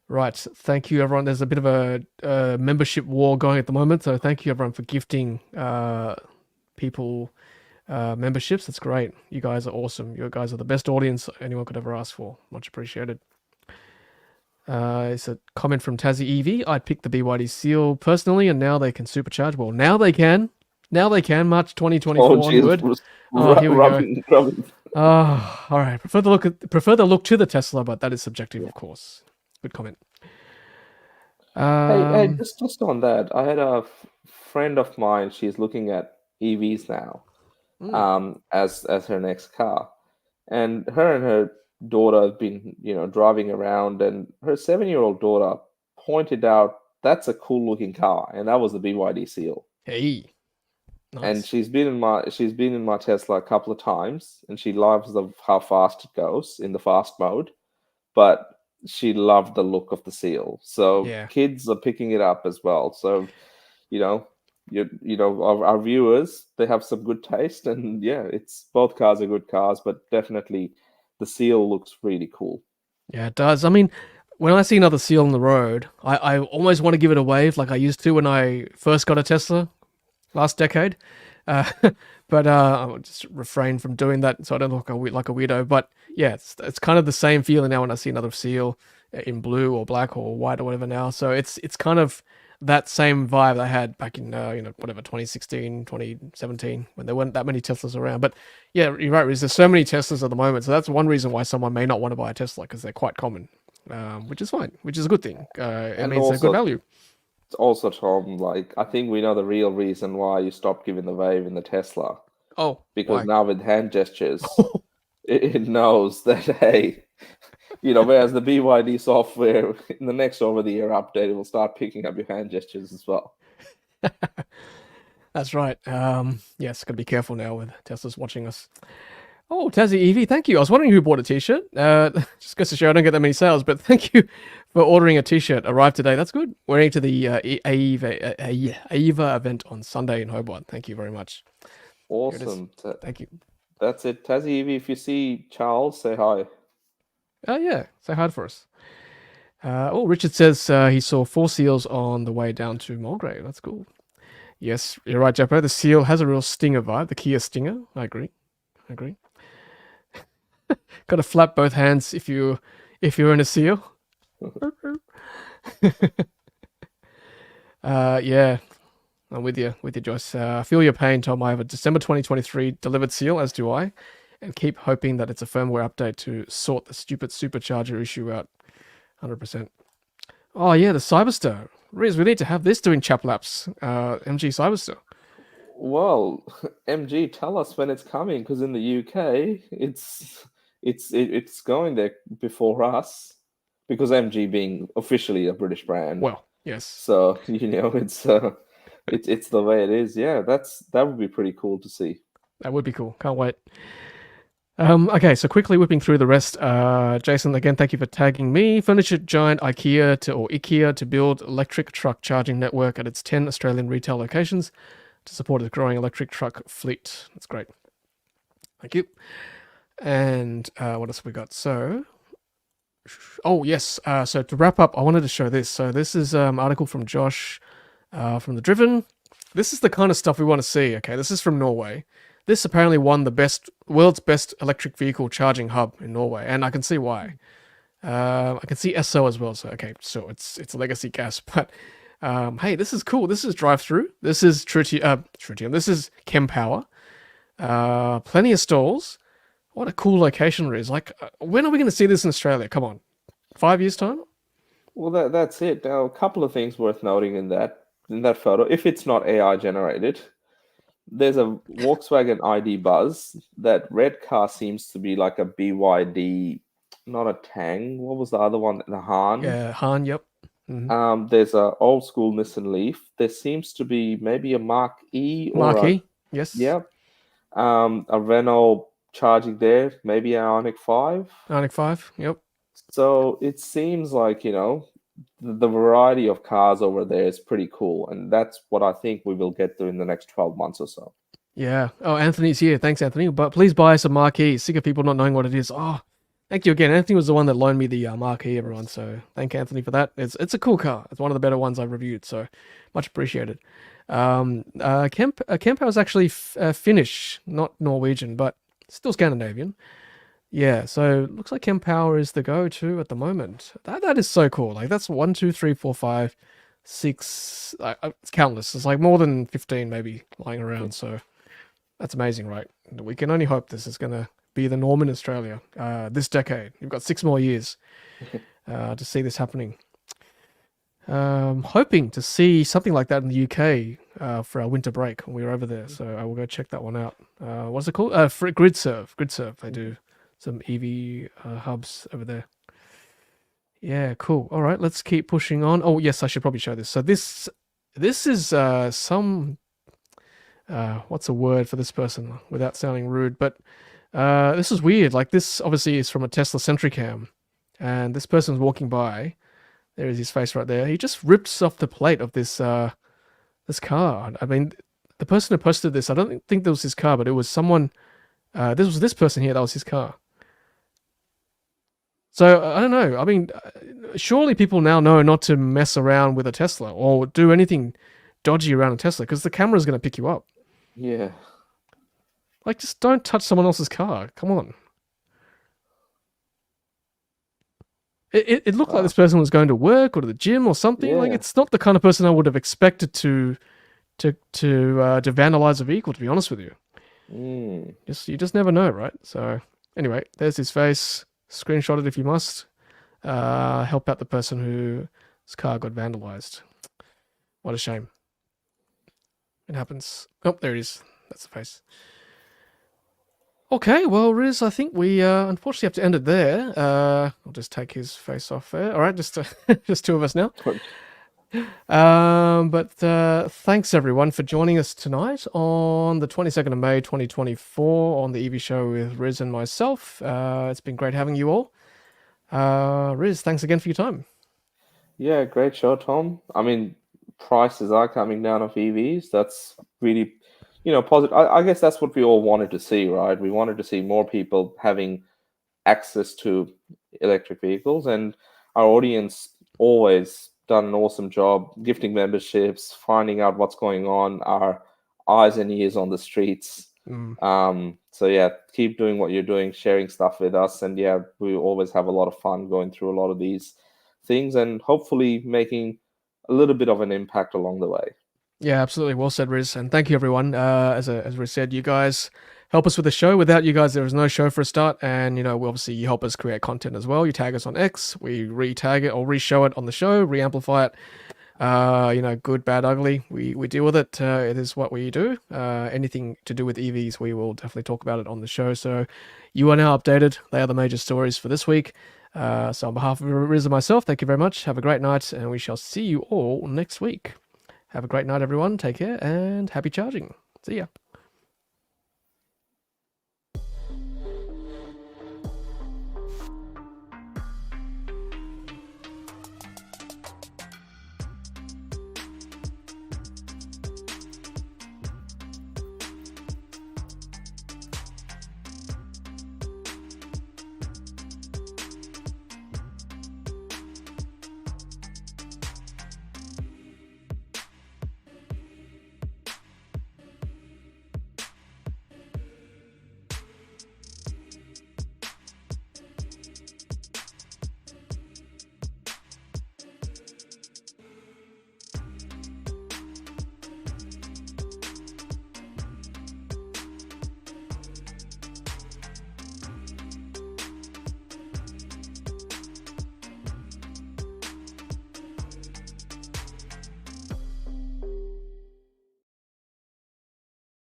Right, thank you everyone. There's a bit of a membership war going at the moment, so thank you everyone for gifting people memberships. That's great. You guys are awesome. You guys are the best audience anyone could ever ask for. Much appreciated. It's a comment from Tassie EV. I'd pick the BYD Seal personally, and now they can supercharge. Well, now they can. March 2024 onward. Here we go. All right. Prefer the look to the Tesla, but that is subjective, of course. Good comment. Hey, just on that, I had a friend of mine. She's looking at EVs now, as her next car, and her daughter have been driving around, and her 7-year-old daughter pointed out that's a cool looking car, and that was the BYD Seal. Hey. And Nice. she's been in my Tesla a couple of times, and she loves how fast it goes in the fast mode, but she loved the look of the seal. So Yeah. kids are picking it up as well. So, you know, our viewers, they have some good taste, and yeah, it's both cars are good cars, but definitely the seal looks really cool. Yeah, it does. I mean, when I see another seal on the road, I almost want to give it a wave like I used to when I first got a Tesla last decade. Uh, but I'll just refrain from doing that so I don't look like a weirdo. But yeah, it's kind of the same feeling now when I see another seal in blue or black or white or whatever now. So it's kind of that same vibe I had back in whatever 2016, 2017 when there weren't that many Teslas around. But yeah, you're right, Riz. There's so many Teslas at the moment, so that's one reason why someone may not want to buy a Tesla because they're quite common, which is fine, which is a good thing. It And means they're good value. also, Tom, like I think we know the real reason why you stopped giving the wave in the Tesla, Oh, because why? now with hand gestures, it knows that hey, whereas the BYD software in the next over-the-air update, it will start picking up your hand gestures as well. That's right. Yes, gotta be careful now with Tesla's watching us. Oh, Tassie EV, thank you. I was wondering who bought a t-shirt. Just goes to show I don't get that many sales, but thank you for ordering a t-shirt. Arrived today. That's good. We're into the AEVA event on Sunday in Hobart. Thank you very much. Here it is. Awesome. Thank you. That's it. Tassie Evie, if you see Charles, say hi. Oh, yeah. Say hi for us. Richard says he saw 4 seals on the way down to Mulgrave. That's cool. Yes, you're right, Jeppo. The seal has a real Stinger vibe. The Kia Stinger. I agree. Got to flap both hands if you're in a seal. Yeah, I'm with you, Joyce. I feel your pain, Tom. I have a December 2023 delivered seal, as do I, and keep hoping that it's a firmware update to sort the stupid supercharger issue out. 100%. Oh yeah, the Cyberstar. Riz, we need to have this doing chap laps. MG Cyberstar. Well, MG, tell us when it's coming, because in the UK, it's going there before us, because MG being officially a British brand. Well, yes. So it's the way it is. Yeah, that would be pretty cool to see. That would be cool. Can't wait. Okay, so quickly whipping through the rest. Jason, again, thank you for tagging me. Furniture giant IKEA to build electric truck charging network at its 10 Australian retail locations to support its growing electric truck fleet. That's great. Thank you. And what else have we got? So, oh yes. So to wrap up, I wanted to show this. So this is an article from Josh from The Driven. This is the kind of stuff we want to see. Okay, this is from Norway. This apparently won the world's best electric vehicle charging hub in Norway, and I can see why. I can see SO as well. So okay, so it's legacy gas, but hey, this is cool. This is drive-through. This is Tritium. This is Kempower. Plenty of stalls. What a cool location it is. Like, when are we going to see this in Australia? Come on, 5 years time? Well, that's it. Now, a couple of things worth noting in that photo. If it's not AI generated, there's a Volkswagen ID Buzz. That red car seems to be like a BYD, not a Tang. What was the other one? The Han. Yeah, Han. Yep. Mm-hmm. There's a old school Nissan Leaf. There seems to be maybe a Mark E. Yes. Yep. A Renault charging there, maybe an Ioniq 5. Ioniq 5. Yep. So it seems like the variety of cars over there is pretty cool, and that's what I think we will get through in the next 12 months or so. Yeah. Oh, Anthony's here. Thanks, Anthony. But please buy some Marquee. Sick of people not knowing what it is. Oh, thank you again. Anthony was the one that loaned me the Marquee, everyone. So thank Anthony for that. It's a cool car. It's one of the better ones I've reviewed. So much appreciated. Kempower is actually Finnish, not Norwegian, but still Scandinavian. Yeah, so looks like Kempower is the go-to at the moment. That is so cool. Like, that's 1, 2, 3, 4, 5, 6. It's countless. It's like more than 15 maybe lying around. So that's amazing, right? We can only hope this is going to be the norm in Australia this decade. You've got 6 more years to see this happening. Hoping to see something like that in the UK for our winter break when we were over there. So I will go check that one out. What's it called? For GridServe. They do some EV hubs over there. Yeah, cool. All right, let's keep pushing on. Oh yes, I should probably show this. So this is some what's a word for this person without sounding rude? But this is weird. Like, this obviously is from a Tesla Sentry Cam, and this person's walking by. There is his face right there. He just rips off the plate of this this car. I mean, the person who posted this, I don't think that was his car, but it was someone. This was this person here. That was his car. So I don't know. I mean, surely people now know not to mess around with a Tesla or do anything dodgy around a Tesla because the camera is going to pick you up. Yeah. Like, just don't touch someone else's car. Come on. It looked like this person was going to work or to the gym or something. Like, Yeah. it's not the kind of person I would have expected to vandalize a vehicle. To be honest with you, you just never know, right? So anyway, there's his face. Screenshot it if you must. Help out the person whose car got vandalized. What a shame. It happens. Oh, there it is. That's the face. Okay, well, Riz, I think we unfortunately have to end it there. I'll just take his face off there. All right, just just two of us now. But thanks everyone for joining us tonight on the 22nd of May 2024 on the EV show with Riz and myself. It's been great having you all. Riz, thanks again for your time. Yeah, great show, Tom. I mean, prices are coming down of EVs. That's really, positive. I guess that's what we all wanted to see, right? We wanted to see more people having access to electric vehicles, and our audience always done an awesome job gifting memberships, finding out what's going on, our eyes and ears on the streets. So yeah, keep doing what you're doing, sharing stuff with us, and yeah, we always have a lot of fun going through a lot of these things and hopefully making a little bit of an impact along the way. Yeah, absolutely. Well said, Riz. And thank you, everyone. As Riz said, you guys help us with the show. Without you guys, there is no show for a start. And, obviously you help us create content as well. You tag us on X. We re-tag it or re-show it on the show, re-amplify it. Good, bad, ugly. We deal with it. It is what we do. Anything to do with EVs, we will definitely talk about it on the show. So you are now updated. They are the major stories for this week. So on behalf of Riz and myself, thank you very much. Have a great night, and we shall see you all next week. Have a great night, everyone. Take care, and happy charging. See ya.